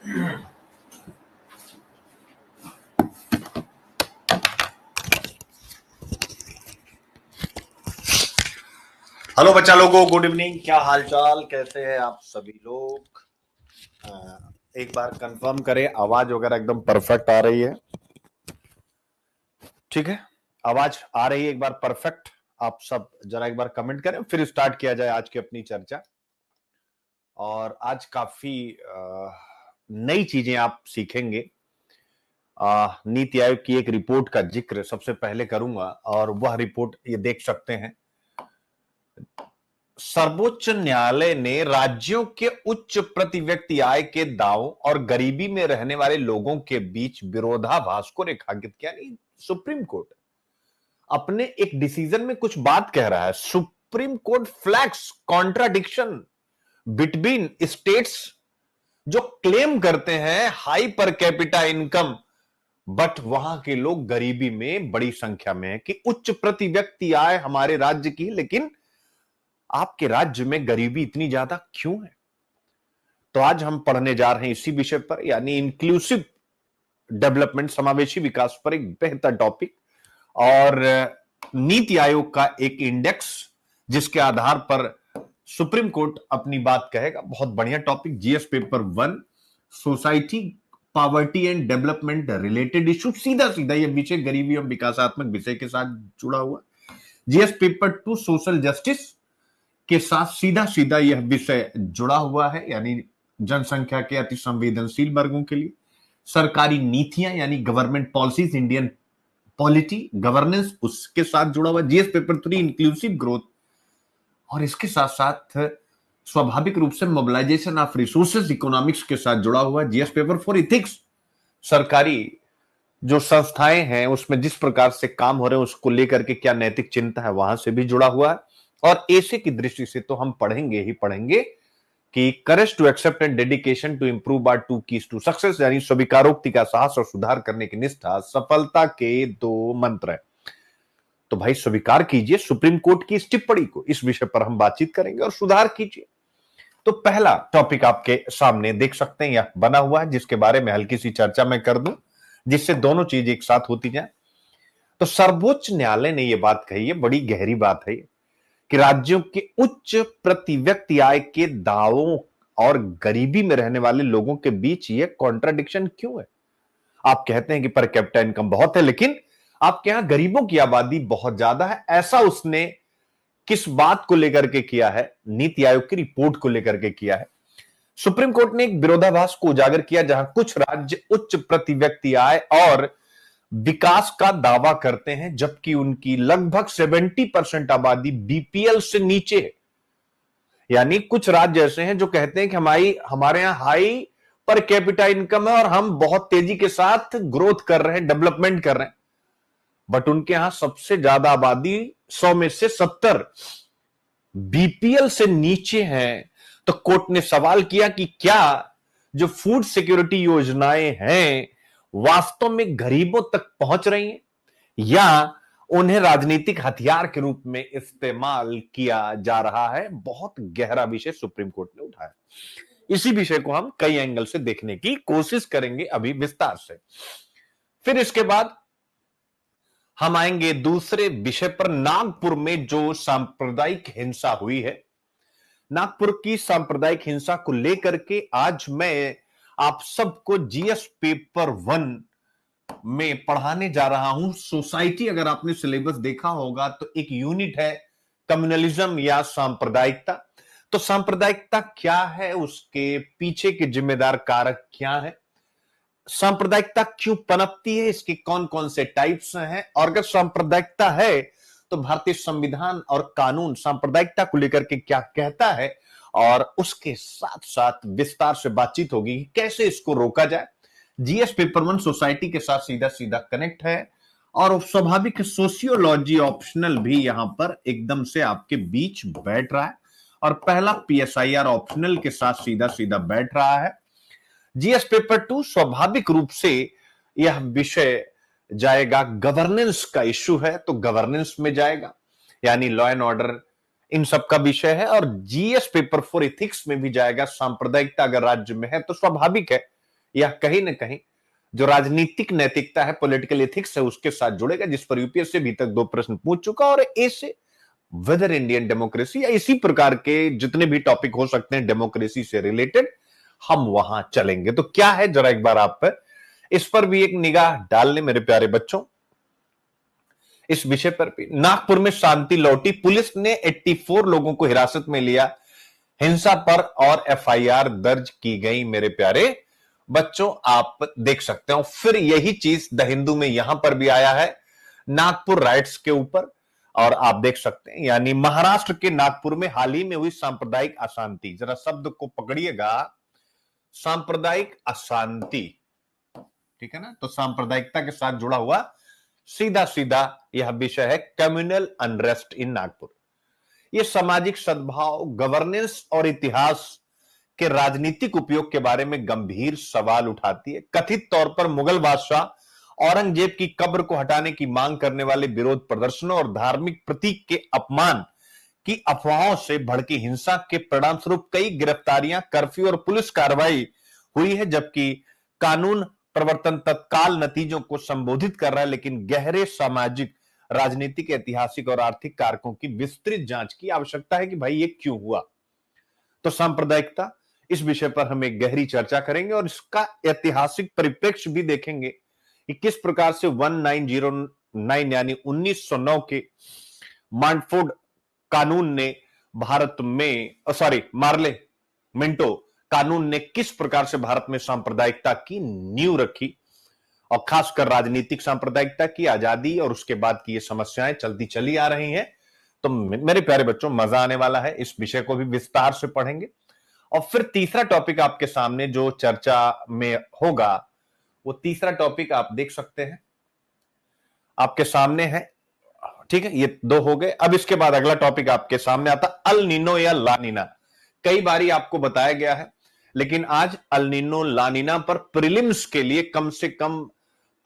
Hello बच्चा लोगों, good evening. क्या हाल चाल, कैसे हैं आप सभी लोग? एक बार कंफर्म करें, आवाज वगैरह एकदम परफेक्ट आ रही है? ठीक है, आवाज आ रही है एक बार परफेक्ट। आप सब जरा एक बार कमेंट करें, फिर स्टार्ट किया जाए आज की अपनी चर्चा। और आज काफी नई चीजें आप सीखेंगे। नीति आयोग की एक रिपोर्ट का जिक्र सबसे पहले करूंगा, और वह रिपोर्ट ये देख सकते हैं। सर्वोच्च न्यायालय ने राज्यों के उच्च प्रति व्यक्ति आय के दावों और गरीबी में रहने वाले लोगों के बीच विरोधाभास को रेखांकित किया। नहीं, सुप्रीम कोर्ट अपने एक डिसीजन में कुछ बात कह रहा है। Supreme court flags contradiction between states जो क्लेम करते हैं high per capita income, but वहां के लोग गरीबी में बड़ी संख्या में है। कि उच्च प्रति व्यक्ति आय हमारे राज्य की, लेकिन आपके राज्य में गरीबी इतनी ज्यादा क्यों है? तो आज हम पढ़ने जा रहे हैं इसी विषय पर, यानी इंक्लूसिव डेवलपमेंट, समावेशी विकास पर एक बेहतर टॉपिक। और नीति आयोग का एक इंडेक्स जिसके आधार पर सुप्रीम कोर्ट अपनी बात कहेगा। बहुत बढ़िया topic, GS paper 1, society poverty and development related issue. सीधा सीधा यह विषय गरीबी और विकासात्मक विषय के साथ जुड़ा हुआ। जीएस पेपर 2, सोशल जस्टिस के साथ सीधा सीधा यह विषय जुड़ा हुआ है, यानी जनसंख्या के अति संवेदनशील वर्गों के लिए सरकारी नीतियां, यानी government policies, Indian polity governance, उसके साथ जुड़ा हुआ। जीएस पेपर 3, इंक्लूसिव ग्रोथ, और इसके साथ साथ स्वाभाविक रूप से मोबिलाइजेशन ऑफ रिसोर्सेज इकोनॉमिक्स के साथ जुड़ा हुआ। जीएस पेपर 4, इथिक्स, सरकारी जो संस्थाएं हैं उसमें जिस प्रकार से काम हो रहे हैं उसको लेकर के क्या नैतिक चिंता है, वहां से भी जुड़ा हुआ है। और ऐसे की दृष्टि से तो हम पढ़ेंगे ही पढ़ेंगे कि courage to accept and dedication to improve are two keys to success, यानी स्वीकारोक्ति का साहस और सुधार करने की निष्ठा सफलता के 2 मंत्र है। तो भाई स्वीकार कीजिए सुप्रीम कोर्ट की इस टिप्पणी को। इस विषय पर हम बातचीत करेंगे और सुधार कीजिए। तो पहला टॉपिक आपके सामने देख सकते हैं, यह बना हुआ है, जिसके बारे में हल्की सी चर्चा मैं कर दूं, जिससे दोनों चीज एक साथ होती जाए। तो सर्वोच्च न्यायालय ने यह बात कही है, बड़ी गहरी बात है कि राज्यों के उच्च प्रति व्यक्ति आय के दावों और गरीबी में रहने वाले लोगों के बीच यह कॉन्ट्राडिक्शन क्यों है? आप कहते हैं कि पर कैपिटा इनकम बहुत है, लेकिन आपके यहां गरीबों की आबादी बहुत ज्यादा है। ऐसा उसने किस बात को लेकर के किया है? नीति आयोग की रिपोर्ट को लेकर के किया है। सुप्रीम कोर्ट ने एक विरोधाभास को उजागर किया, जहां कुछ राज्य उच्च प्रति व्यक्ति आय और विकास का दावा करते हैं, जबकि उनकी लगभग 70% आबादी बीपीएल से नीचे है। यानी कुछ राज्य ऐसे हैं जो कहते हैं कि हमारे यहां हाई पर कैपिटा इनकम है और हम बहुत तेजी के साथ ग्रोथ कर रहे हैं, डेवलपमेंट कर रहे हैं, बट उनके यहां सबसे ज्यादा आबादी 100 में से 70 बीपीएल से नीचे है। तो कोर्ट ने सवाल किया कि क्या जो फूड सिक्योरिटी योजनाएं हैं वास्तव में गरीबों तक पहुंच रही हैं, या उन्हें राजनीतिक हथियार के रूप में इस्तेमाल किया जा रहा है? बहुत गहरा विषय सुप्रीम कोर्ट ने उठाया। इसी विषय को हम कई एंगल से देखने की कोशिश करेंगे अभी विस्तार से। फिर इसके बाद हम आएंगे दूसरे विषय पर, नागपुर में जो सांप्रदायिक हिंसा हुई है। नागपुर की सांप्रदायिक हिंसा को लेकर के आज मैं आप सबको जीएस पेपर 1 में पढ़ाने जा रहा हूं। सोसाइटी, अगर आपने सिलेबस देखा होगा तो एक यूनिट है कम्युनलिज्म या सांप्रदायिकता। तो सांप्रदायिकता क्या है, उसके पीछे के जिम्मेदार कारक क्या है, सांप्रदायिकता क्यों पनपती है, इसके कौन कौन से टाइप्स हैं, और अगर सांप्रदायिकता है तो भारतीय संविधान और कानून सांप्रदायिकता को लेकर के क्या कहता है, और उसके साथ साथ विस्तार से बातचीत होगी कि कैसे इसको रोका जाए। जीएस पेपर 1 सोसाइटी के साथ सीधा सीधा कनेक्ट है, और स्वाभाविक सोशियोलॉजी ऑप्शनल भी यहां पर एकदम से आपके बीच बैठ रहा है, और पहला पीएसआईआर ऑप्शनल के साथ सीधा सीधा बैठ रहा है। जीएस पेपर 2 स्वाभाविक रूप से यह विषय जाएगा, गवर्नेंस का इश्यू है तो गवर्नेंस में जाएगा, यानी लॉ एंड ऑर्डर इन सब का विषय है। और जीएस पेपर 4 इथिक्स में भी जाएगा, सांप्रदायिकता अगर राज्य में है तो स्वाभाविक है या कहीं ना कहीं जो राजनीतिक नैतिकता है, पॉलिटिकल एथिक्स है, उसके साथ जुड़ेगा, जिस पर यूपीएससी अभी तक 2 प्रश्न पूछ चुका। और ए से वेदर इंडियन डेमोक्रेसी या इसी प्रकार के जितने भी टॉपिक हो सकते हैं डेमोक्रेसी से रिलेटेड, हम वहां चलेंगे। तो क्या है, जरा एक बार आप इस पर भी एक निगाह डाल लें मेरे प्यारे बच्चों। इस विषय पर भी नागपुर में शांति लौटी, पुलिस ने 84 लोगों को हिरासत में लिया, हिंसा पर और एफआईआर दर्ज की गई। मेरे प्यारे बच्चों, आप देख सकते हो, फिर यही चीज द हिंदू में यहां पर भी आया है, नागपुर राइट्स के ऊपर। और आप देख सकते हैं, यानी महाराष्ट्र के नागपुर में हाल ही में हुई सांप्रदायिक अशांति, जरा शब्द को पकड़िएगा, सांप्रदायिक अशांति, ठीक है ना। तो सांप्रदायिकता के साथ जुड़ा हुआ सीधा सीधा यह विषय है, कम्युनल अनरेस्ट इन नागपुर। यह सामाजिक सद्भाव, गवर्नेंस और इतिहास के राजनीतिक उपयोग के बारे में गंभीर सवाल उठाती है। कथित तौर पर मुगल बादशाह औरंगजेब की कब्र को हटाने की मांग करने वाले विरोध प्रदर्शनों और धार्मिक प्रतीक के अपमान की अफवाहों से भड़की हिंसा के परिणाम स्वरूप कई गिरफ्तारियां, कर्फ्यू और पुलिस कार्रवाई हुई है, जबकि कानून प्रवर्तन तत्काल नतीजों को संबोधित कर रहा है, लेकिन गहरे सामाजिक, राजनीतिक, ऐतिहासिक और आर्थिक कारकों की विस्तृत जांच की आवश्यकता है कि भाई ये क्यों हुआ। तो सांप्रदायिकता, इस विषय पर हम एक गहरी चर्चा करेंगे और इसका ऐतिहासिक परिप्रेक्ष्य भी देखेंगे कि किस प्रकार से 1909 यानी 1909 के मार्टफोर्ड कानून ने भारत में, मार्ले मिंटो कानून ने किस प्रकार से भारत में सांप्रदायिकता की नींव रखी, और खासकर राजनीतिक सांप्रदायिकता की आजादी और उसके बाद की ये समस्याएं चलती चली आ रही हैं। तो मेरे प्यारे बच्चों, मजा आने वाला है, इस विषय को भी विस्तार से पढ़ेंगे। और फिर तीसरा टॉपिक आपके सामने जो चर्चा में होगा, वो तीसरा टॉपिक आप देख सकते हैं, आपके सामने है, ठीक है। ये 2 हो गए। अब इसके बाद अगला टॉपिक आपके सामने आता अल नीनो या ला नीना। कई बारी आपको बताया गया है, लेकिन आज अल नीनो ला नीना पर प्रीलिम्स के लिए कम से कम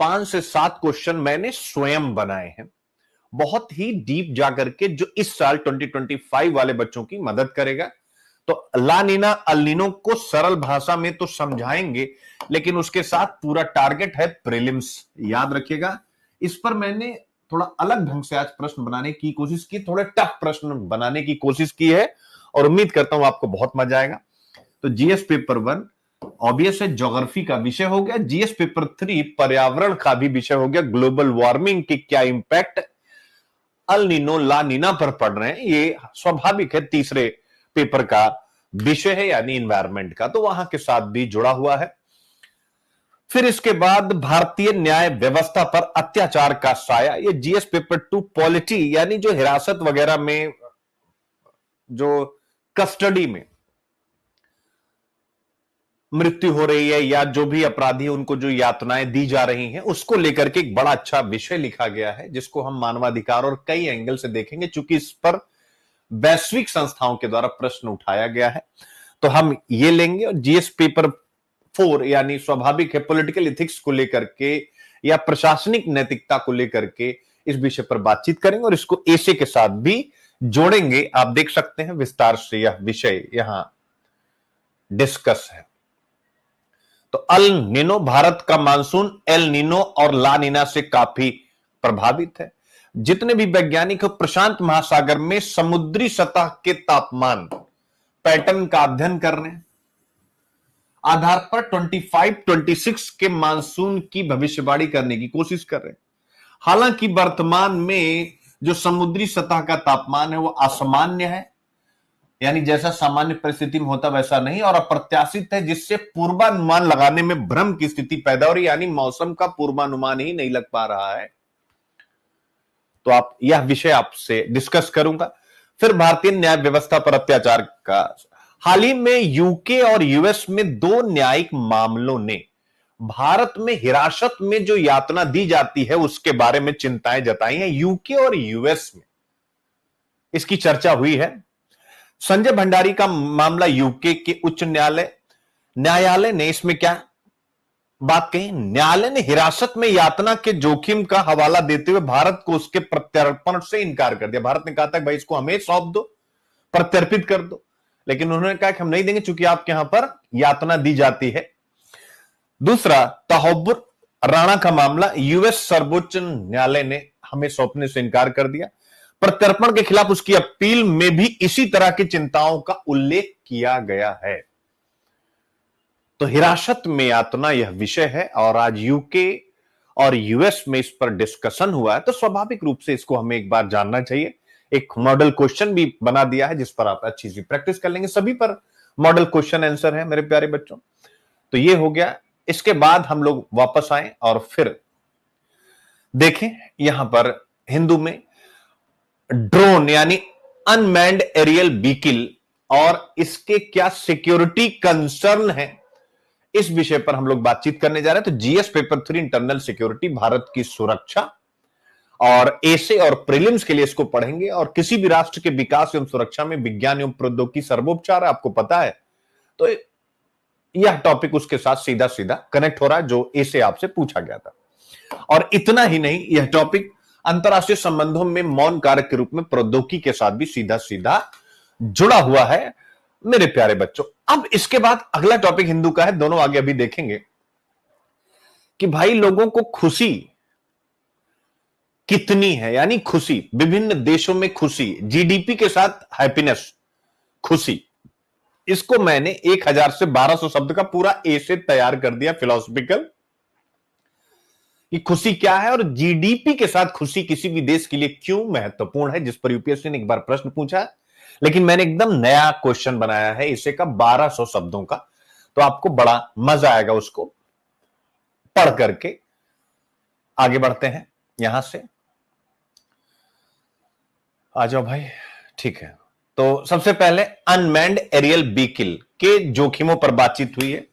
5 से 7 क्वेश्चन मैंने स्वयं बनाए हैं, बहुत ही डीप जाकर के, जो इस साल 2025 वाले बच्चों की मदद करेगा। तो ला नीना अल नीनो को सरल भाषा में तो समझाएंगे, लेकिन उसके साथ पूरा टारगेट है प्रीलिम्स, याद रखिएगा। इस पर मैंने थोड़ा अलग ढंग से आज प्रश्न बनाने की कोशिश की, थोड़े टफ प्रश्न बनाने की कोशिश की है, और उम्मीद करता हूं आपको बहुत मजा आएगा। तो जीएस पेपर 1 ऑब्वियस है, ज्योग्राफी का विषय हो गया। जीएस पेपर 3 पर्यावरण का भी विषय हो गया, ग्लोबल वार्मिंग की क्या इंपैक्ट अल नीनो ला नीना पर पड़ रहे हैं, ये स्वाभाविक है, तीसरे पेपर का विषय है, यानी इन्वायरमेंट का, तो वहां के साथ भी जुड़ा हुआ है। फिर इसके बाद भारतीय न्याय व्यवस्था पर अत्याचार का साया, ये जीएस पेपर 2 पॉलिटी, यानी जो हिरासत वगैरह में, जो कस्टडी में मृत्यु हो रही है या जो भी अपराधी है उनको जो यातनाएं दी जा रही हैं, उसको लेकर के एक बड़ा अच्छा विषय लिखा गया है, जिसको हम मानवाधिकार और कई एंगल से देखेंगे, चूंकि इस पर वैश्विक संस्थाओं के द्वारा प्रश्न उठाया गया है, तो हम ये लेंगे। और जीएस पेपर 4 यानी स्वाभाविक है, पॉलिटिकल एथिक्स को लेकर के या प्रशासनिक नैतिकता को लेकर के इस विषय पर बातचीत करेंगे, और इसको एसे के साथ भी जोड़ेंगे। आप देख सकते हैं विस्तार से यह विषय यहां डिस्कस है। तो अल नीनो, भारत का मानसून एल नीनो और ला नीना से काफी प्रभावित है। जितने भी वैज्ञानिक प्रशांत महासागर में समुद्री सतह के तापमान पैटर्न का अध्ययन कर रहे हैं, आधार पर 25-26 के मानसून की भविष्यवाणी करने की कोशिश कर रहे हैं। हालांकि वर्तमान में जो समुद्री सतह का तापमान है वो असामान्य है, यानी जैसा सामान्य परिस्थिति में होता वैसा नहीं, और अप्रत्याशित है, जिससे पूर्वानुमान लगाने में भ्रम की स्थिति पैदा हो रही है, यानी मौसम का पूर्वानुमान ही नहीं लग पा रहा है। तो आप यह विषय आपसे डिस्कस करूंगा। फिर भारतीय न्याय व्यवस्था पर अत्याचार का, हाल ही में यूके और यूएस में 2 न्यायिक मामलों ने भारत में हिरासत में जो यातना दी जाती है उसके बारे में चिंताएं जताई हैं, यूके और यूएस में इसकी चर्चा हुई है। संजय भंडारी का मामला यूके के उच्च न्यायालय ने इसमें क्या बात कही, न्यायालय ने हिरासत में यातना के जोखिम का हवाला देते हुए भारत को उसके प्रत्यर्पण से इनकार कर दिया। भारत ने कहा था भाई इसको हमें सौंप दो, प्रत्यर्पित कर दो, लेकिन उन्होंने कहा कि हम नहीं देंगे, चूंकि आपके यहां पर यातना दी जाती है। दूसरा, तहव्वुर राणा का मामला, यूएस सर्वोच्च न्यायालय ने हमें सौंपने से इनकार कर दिया। प्रत्यर्पण के खिलाफ उसकी अपील में भी इसी तरह की चिंताओं का उल्लेख किया गया है। तो हिरासत में यातना यह विषय है और आज यूके और यूएस में इस पर डिस्कशन हुआ है, तो स्वाभाविक रूप से इसको हमें एक बार जानना चाहिए। एक मॉडल क्वेश्चन भी बना दिया है जिस पर आप अच्छी सी प्रैक्टिस कर लेंगे। सभी पर मॉडल क्वेश्चन आंसर है मेरे प्यारे बच्चों। तो ये हो गया। इसके बाद हम लोग वापस आए और फिर देखें यहां पर हिंदू में ड्रोन यानी अनमैन्ड एरियल व्हीकल और इसके क्या सिक्योरिटी कंसर्न है, इस विषय पर हम लोग बातचीत करने जा रहे हैं। तो GS paper 3 internal security, Bharat की सुरक्षा, और एसे और प्रीलिम्स के लिए इसको पढ़ेंगे। और किसी भी राष्ट्र के विकास एवं सुरक्षा में विज्ञान एवं प्रौद्योगिकी सर्वोपचार है, आपको पता है। तो यह टॉपिक उसके साथ सीधा सीधा कनेक्ट हो रहा है जो एसे आपसे पूछा गया था। और इतना ही नहीं, यह टॉपिक अंतरराष्ट्रीय संबंधों में मौन कारक के रूप में प्रौद्योगिकी के साथ भी सीधा सीधा जुड़ा हुआ है मेरे प्यारे बच्चों। अब इसके बाद अगला टॉपिक हिंदू का है, दोनों आगे अभी देखेंगे कि भाई लोगों को खुशी कितनी है, यानी खुशी, विभिन्न देशों में खुशी, जीडीपी के साथ हैप्पीनेस, खुशी। इसको मैंने 1000 से 1200 शब्द का पूरा एसे तैयार कर दिया फिलोसॉफिकल, कि खुशी क्या है और जीडीपी के साथ खुशी किसी भी देश के लिए क्यों महत्वपूर्ण है, जिस पर यूपीएससी ने एक बार प्रश्न पूछा है। लेकिन मैंने एकदम नया क्वेश्चन बनाया है इसे का 1200 शब्दों का, तो आपको बड़ा मजा आएगा उसको पढ़ करके। आगे बढ़ते हैं, यहां से आ जाओ भाई, ठीक है। तो सबसे पहले अनमैन्ड एरियल व्हीकल के जोखिमों पर बातचीत हुई है।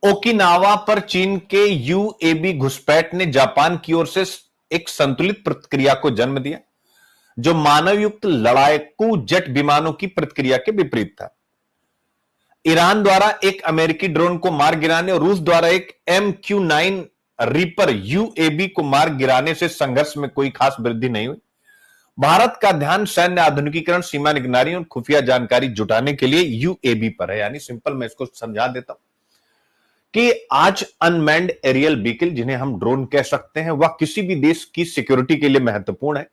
ओकिनावा पर चीन के यूएवी घुसपैठ ने जापान की ओर से एक संतुलित प्रतिक्रिया को जन्म दिया, जो मानवयुक्त लड़ाकू जेट विमानों की प्रतिक्रिया के विपरीत था। ईरान द्वारा एक अमेरिकी ड्रोन को मार गिराने और रूस द्वारा एक MQ-9 रीपर यूएवी को मार गिराने से संघर्ष में कोई खास वृद्धि नहीं हुई। भारत का ध्यान सैन्य आधुनिकीकरण, सीमा निगरानी और खुफिया जानकारी जुटाने के लिए यूएवी पर है। यानी सिंपल मैं इसको समझा देता हूं कि आज अनमैन्ड एरियल व्हीकल, जिन्हें हम ड्रोन कह सकते हैं, वह किसी भी देश की सिक्योरिटी के लिए महत्वपूर्ण है।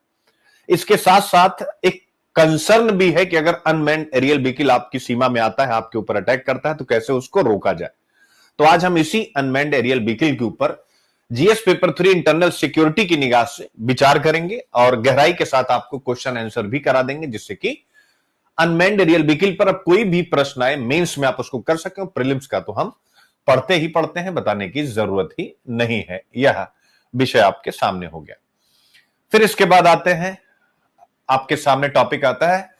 इसके साथ साथ एक कंसर्न भी है कि अगर अनमैन्ड एरियल व्हीकल आपकी सीमा में आता है, आपके ऊपर अटैक करता है, तो कैसे उसको रोका जाए। तो आज हम इसी अनमैन्ड एरियल व्हीकल के ऊपर जीएस पेपर 3 इंटरनल सिक्योरिटी की निगाह से विचार करेंगे और गहराई के साथ आपको क्वेश्चन आंसर भी करा देंगे, जिससे कि अनमैन्ड एरियल व्हीकल पर अब कोई भी प्रश्न आए मेंस में आप उसको कर सके। प्रीलिम्स का तो हम पढ़ते ही पढ़ते हैं, बताने की जरूरत ही नहीं है। यह विषय आपके सामने हो गया। फिर इसके बाद आते हैं, आपके सामने टॉपिक आता है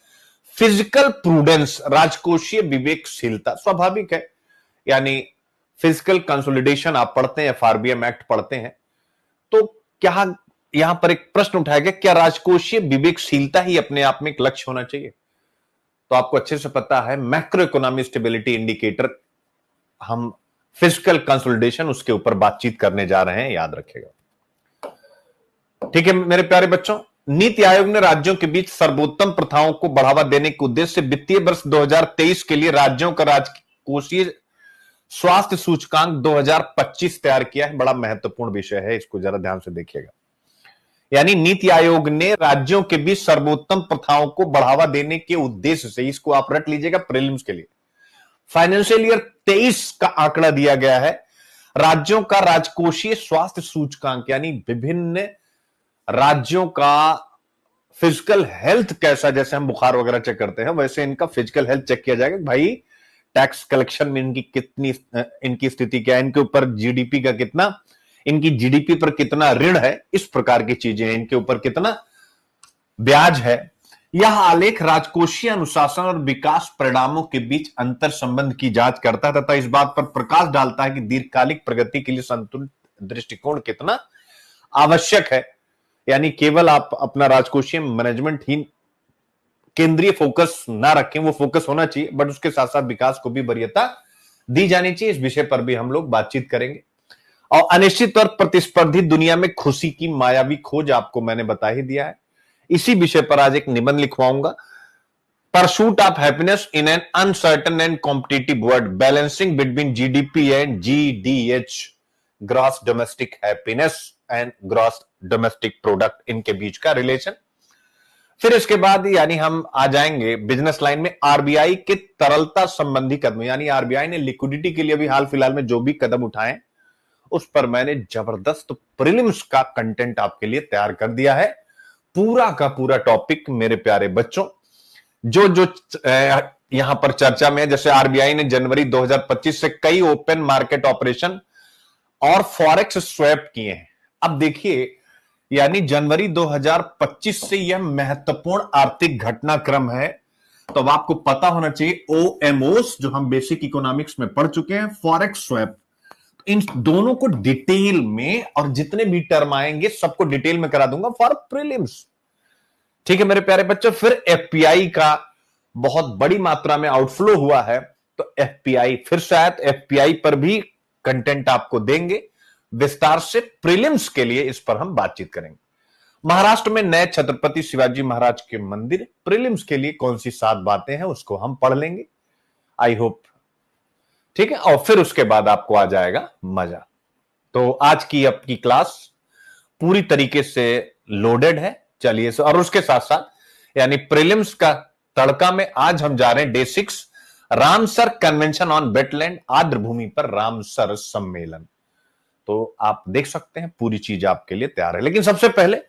फिजिकल प्रूडेंस, राजकोषीय विवेकशीलता। स्वाभाविक है, यानी फिजिकल कंसोलिडेशन आप पढ़ते हैं, एफआरबीएम एक्ट पढ़ते हैं, तो क्या यहां पर एक प्रश्न उठाया गया, क्या राजकोषीय विवेकशीलता ही अपने आप में एक लक्ष्य होना चाहिए? तो आपको अच्छे से पता है मैक्रो इकोनॉमिक स्टेबिलिटी इंडिकेटर, हम फिजिकल कंसोलिडेशन उसके ऊपर बातचीत करने जा रहे हैं, याद रखिएगा। ठीक है मेरे प्यारे बच्चों, नीति आयोग ने राज्यों के बीच सर्वोत्तम प्रथाओं को बढ़ावा देने के उद्देश्य से वित्तीय वर्ष 2023 के लिए राज्यों का राजकोषीय स्वास्थ्य सूचकांक 2025 तैयार किया है। बड़ा महत्वपूर्ण विषय है, इसको जरा ध्यान से देखिएगा। यानी नीति आयोग ने राज्यों के बीच सर्वोत्तम प्रथाओं को बढ़ावा देने के उद्देश्य से, इसको आप रट लीजिएगा प्रीलिम्स के लिए, फाइनेंशियल ईयर 23 का आंकड़ा दिया गया है। राज्यों का राजकोषीय स्वास्थ्य सूचकांक, यानी विभिन्न राज्यों का फिजिकल हेल्थ कैसा, जैसे हम बुखार वगैरह चेक करते हैं, वैसे इनका फिजिकल हेल्थ चेक किया जाएगा। भाई टैक्स कलेक्शन में इनकी कितनी, इनकी स्थिति क्या है, इनके ऊपर जीडीपी का कितना, इनकी जीडीपी पर कितना ऋण है, इस प्रकार की चीजें, इनके ऊपर कितना ब्याज है। यह आलेख राजकोषीय अनुशासन और विकास परिणामों के बीच अंतर संबंध की जांच करता है तथा इस बात पर प्रकाश डालता है कि दीर्घकालिक प्रगति के लिए संतुलित दृष्टिकोण कितना आवश्यक है। यानी केवल आप अपना राजकोषीय मैनेजमेंट ही केंद्रीय फोकस ना रखें, वो फोकस होना चाहिए, बट उसके साथ साथ विकास को भी वरीयता दी जानी चाहिए। इस विषय पर भी हम लोग बातचीत करेंगे। और अनिश्चित और प्रतिस्पर्धी दुनिया में खुशी की मायावी खोज, आपको मैंने बता ही दिया है। इसी विषय पर आज एक निबंध लिखवाऊंगा। Pursuit of happiness in an uncertain and competitive world, balancing between GDP and GDH, gross domestic happiness and gross domestic product, इनके बीच का रिलेशन। फिर इसके बाद यानी हम आ जाएंगे बिजनेस लाइन में आरबीआई के तरलता संबंधी कदम, यानी आरबीआई ने लिक्विडिटी के लिए अभी हाल फिलहाल में जो भी कदम उठाए उस पर मैंने जबरदस्त प्रीलिम्स का कंटेंट आपके लिए तैयार कर दिया है। पूरा का पूरा टॉपिक मेरे प्यारे बच्चों, जो जो यहां पर चर्चा में है, जैसे आरबीआई ने जनवरी 2025 से कई ओपन मार्केट ऑपरेशन और फॉरेक्स स्वैप किए हैं। अब देखिए, यानी जनवरी 2025 से यह महत्वपूर्ण आर्थिक घटनाक्रम है, तो अब आपको पता होना चाहिए ओएमओस, जो हम बेसिक इकोनॉमिक्स में पढ़ चुके हैं, फॉरेक्स स्वैप, इन दोनों को डिटेल में, और जितने भी टर्म आएंगे सबको डिटेल में करा दूंगा फॉर प्रीलिम्स। ठीक है मेरे प्यारे बच्चों। फिर एफपीआई का बहुत बड़ी मात्रा में आउटफ्लो हुआ है, तो एफपीआई, फिर शायद एफपीआई पर भी कंटेंट आपको देंगे विस्तार से, प्रीलिम्स के लिए इस पर हम बातचीत करेंगे। महाराष्ट्र में नए छत्रपति शिवाजी महाराज के मंदिर, प्रीलिम्स के लिए कौन सी 7 बातें हैं उसको हम पढ़ लेंगे, आई होप। ठीक है, और फिर उसके बाद आपको आ जाएगा मजा। तो आज की आपकी क्लास पूरी तरीके से लोडेड है। चलिए, और उसके साथ साथ यानी प्रीलिम्स का तड़का में आज हम जा रहे हैं day 6, Ramsar convention on wetland, आर्द्र भूमि पर रामसर सम्मेलन। तो आप देख सकते हैं पूरी चीज आपके लिए तैयार है। लेकिन सबसे पहले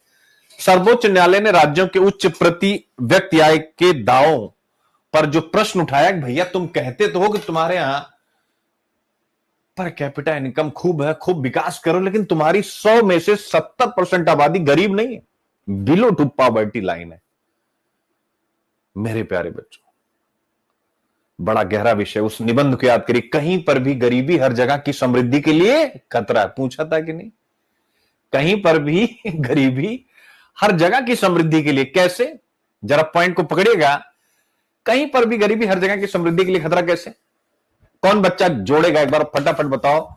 सर्वोच्च न्यायालय ने राज्यों के उच्च प्रति व्यक्ति आय के दावों पर जो प्रश्न उठाया, भैया तुम कहते तो हो कि तुम्हारे यहां पर कैपिटा इनकम खूब है, खूब विकास करो, लेकिन तुम्हारी 100 में से 70% आबादी गरीब नहीं है, बिलो टू पॉवर्टी लाइन है। मेरे प्यारे बच्चों, बड़ा गहरा विषय, उस निबंध को याद करिए, कहीं पर भी गरीबी हर जगह की समृद्धि के लिए खतरा है। पूछा था कि नहीं? कहीं पर भी गरीबी हर जगह की समृद्धि के लिए, कैसे? जरा पॉइंट को पकड़िएगा। कहीं पर भी गरीबी हर जगह की समृद्धि के लिए खतरा कैसे? कौन बच्चा जोड़ेगा? एक बार फटाफट बताओ।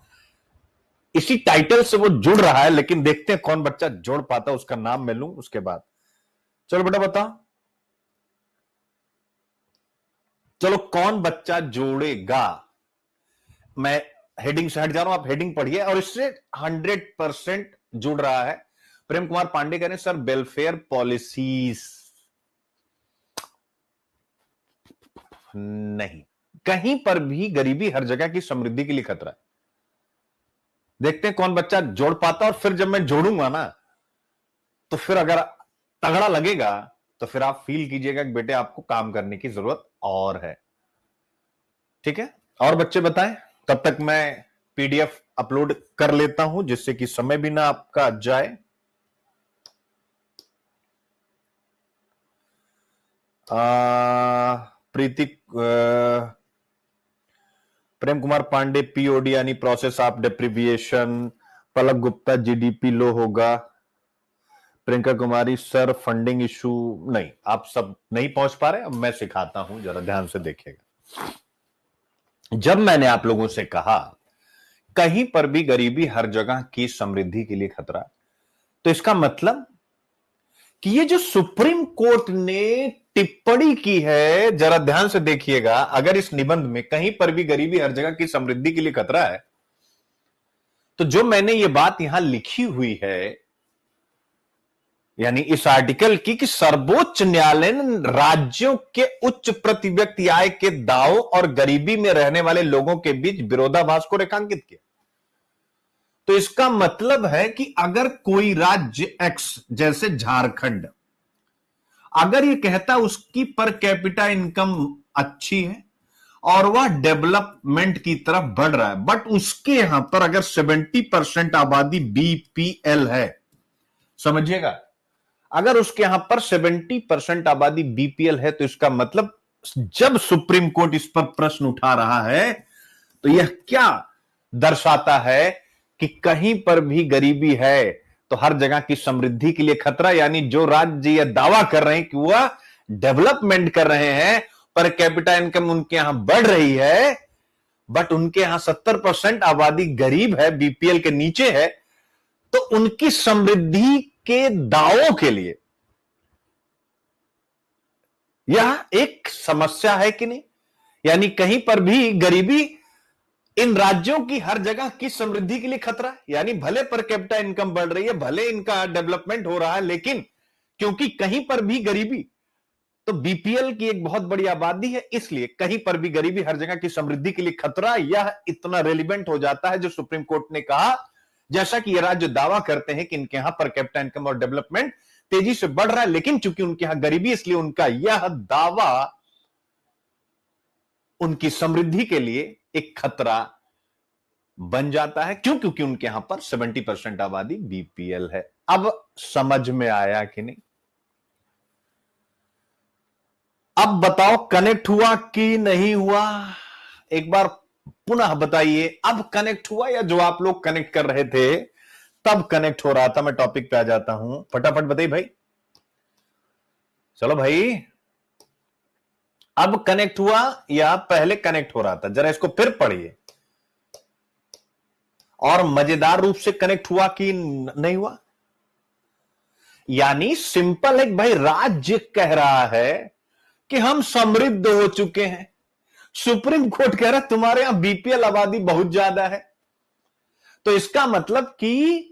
इसी टाइटल से वो जुड़ रहा है, लेकिन देखते हैं कौन बच्चा जोड़ पाता, उसका नाम मैं लूं उसके बाद। चलो बेटा बताओ, चलो कौन बच्चा जोड़ेगा? मैं हेडिंग से हट जा रहा हूं, आप हेडिंग पढ़िए, और इससे 100% जुड़ रहा है। प्रेम कुमार पांडे कह रहे हैं सर वेलफेयर पॉलिसीज, नहीं, कहीं पर भी गरीबी हर जगह की समृद्धि के लिए खतरा है। देखते हैं कौन बच्चा जोड़ पाता, और फिर जब मैं जोड़ूंगा ना, तो फिर अगर तगड़ा लगेगा तो फिर आप फील कीजिएगा कि बेटे आपको काम करने की जरूरत और है। ठीक है, और बच्चे बताएं, तब तक मैं पीडीएफ अपलोड कर लेता हूं, जिससे कि समय भी ना आपका जाए। प्रीति, प्रेम कुमार पांडे पीओडी यानी process of deprivation, Palak Gupta GDP low होगा, Priyanka Kumari sir funding issue, नहीं, आप सब नहीं पहुंच पा रहे, अब मैं सिखाता हूं, जरा ध्यान से देखिएगा। जब मैंने आप लोगों से कहा कहीं पर भी गरीबी हर जगह की समृद्धि के लिए खतरा, तो इसका मतलब कि ये जो सुप्रीम कोर्ट ने टिप्पणी की है, जरा ध्यान से देखिएगा, अगर इस निबंध में कहीं पर भी गरीबी हर जगह की समृद्धि के लिए खतरा है, तो जो मैंने ये बात यहां लिखी हुई है, यानी इस आर्टिकल की, कि सर्वोच्च न्यायालय ने राज्यों के उच्च प्रति व्यक्ति आय के दावों और गरीबी में रहने वाले लोगों के बीच विरोधाभास को रेखांकित किया। तो इसका मतलब है कि अगर कोई राज्य एक्स, जैसे झारखंड, अगर ये कहता उसकी पर कैपिटा इनकम अच्छी है और वह डेवलपमेंट की तरफ बढ़ रहा है, बट उसके यहां पर अगर 70% आबादी बीपीएल है, समझिएगा, अगर उसके यहां पर 70% आबादी बीपीएल है, तो इसका मतलब जब सुप्रीम कोर्ट इस पर प्रश्न उठा रहा है, तो यह क्या दर्शाता है कि कहीं पर भी गरीबी है तो हर जगह की समृद्धि के लिए खतरा। यानी जो राज्य यह दावा कर रहे हैं कि वह डेवलपमेंट कर रहे हैं, पर कैपिटा इनकम उनके यहां बढ़ रही है, बट उनके यहां 70% आबादी गरीब है, बीपीएल के नीचे है, तो उनकी समृद्धि के दावों के लिए यह एक समस्या है कि नहीं? यानी कहीं पर भी गरीबी इन राज्यों की हर जगह की समृद्धि के लिए खतरा है। यानी भले पर कैपिटा इनकम बढ़ रही है, भले इनका डेवलपमेंट हो रहा है, लेकिन क्योंकि कहीं पर भी गरीबी, तो बीपीएल की एक बहुत बड़ी आबादी है, इसलिए कहीं पर भी गरीबी हर जगह की समृद्धि के लिए खतरा। यह इतना रेलिवेंट हो जाता है जो सुप्रीम कोर्ट ने कहा, जैसा कि ये राज्य दावा करते हैं कि इनके यहां पर कैपिटा इनकम और डेवलपमेंट तेजी से बढ़ रहा है, लेकिन चूंकि उनके यहां गरीबी, इसलिए उनका यह दावा उनकी समृद्धि के लिए एक खतरा बन जाता है। क्यों? क्योंकि उनके यहां पर 70% आबादी बीपीएल है। अब समझ में आया कि नहीं? अब बताओ कनेक्ट हुआ कि नहीं हुआ? एक बार पुनः बताइए, अब कनेक्ट हुआ या जो आप लोग कनेक्ट कर रहे थे तब कनेक्ट हो रहा था? मैं टॉपिक पे आ जाता हूं, फटाफट बताइए भाई। चलो भाई, अब कनेक्ट हुआ या पहले कनेक्ट हो रहा था? जरा इसको फिर पढ़िए। और मजेदार रूप से कनेक्ट हुआ कि नहीं हुआ? यानी सिंपल है भाई, राज्य कह रहा है कि हम समृद्ध हो चुके हैं, सुप्रीम कोर्ट कह रहा है तुम्हारे यहां बीपीएल आबादी बहुत ज्यादा है। तो इसका मतलब कि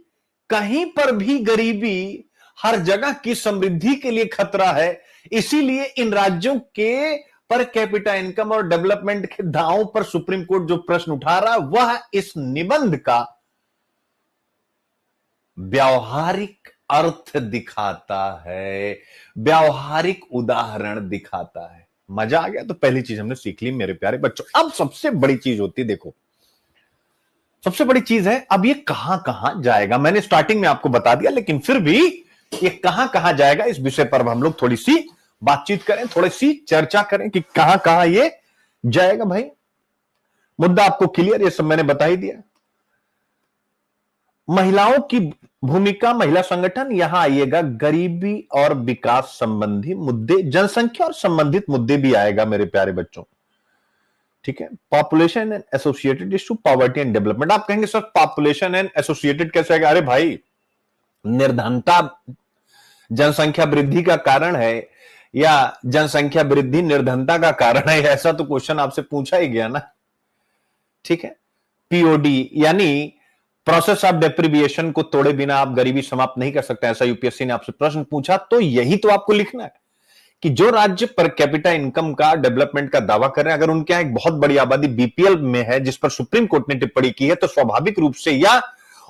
कहीं पर भी गरीबी हर जगह की समृद्धि के लिए खतरा है। इसीलिए इन राज्यों के पर कैपिटा इनकम और डेवलपमेंट के दावों पर सुप्रीम कोर्ट जो प्रश्न उठा रहा है वह इस निबंध का व्यावहारिक अर्थ दिखाता है, व्यावहारिक उदाहरण दिखाता है। मजा आ गया? तो पहली चीज हमने सीख ली मेरे प्यारे बच्चों। अब सबसे बड़ी चीज होती है, देखो सबसे बड़ी चीज है अब ये कहां कहां जाएगा। मैंने स्टार्टिंग में आपको बता दिया, लेकिन फिर भी ये कहां कहां जाएगा, इस विषय पर हम लोग थोड़ी सी बातचीत करें, थोड़ी सी चर्चा करें कि कहां कहां ये जाएगा। भाई मुद्दा आपको क्लियर, ये सब मैंने बता ही दिया। महिलाओं की भूमिका, महिला संगठन, यहां आइएगा गरीबी और विकास संबंधी मुद्दे, जनसंख्या और संबंधित मुद्दे भी आएगा मेरे प्यारे बच्चों। ठीक है, population and associated issue, poverty and development. आप कहेंगे सर पॉपुलेशन एंड एसोसिएटेड कैसे आएगा? अरे भाई, निर्धनता जनसंख्या वृद्धि का कारण है या जनसंख्या वृद्धि निर्धनता का कारण है? ऐसा तो क्वेश्चन आपसे पूछा ही गया ना। ठीक है, पीओडी यानी प्रोसेस ऑफ डेप्रिविएशन को तोड़े बिना आप गरीबी समाप्त नहीं कर सकते, ऐसा यूपीएससी ने आपसे प्रश्न पूछा। तो यही तो आपको लिखना है कि जो राज्य पर कैपिटा इनकम का, डेवलपमेंट का दावा कर रहे हैं, अगर उनके यहां एक बहुत बड़ी आबादी बीपीएल में है जिस पर सुप्रीम कोर्ट ने टिप्पणी की है, तो स्वाभाविक रूप से या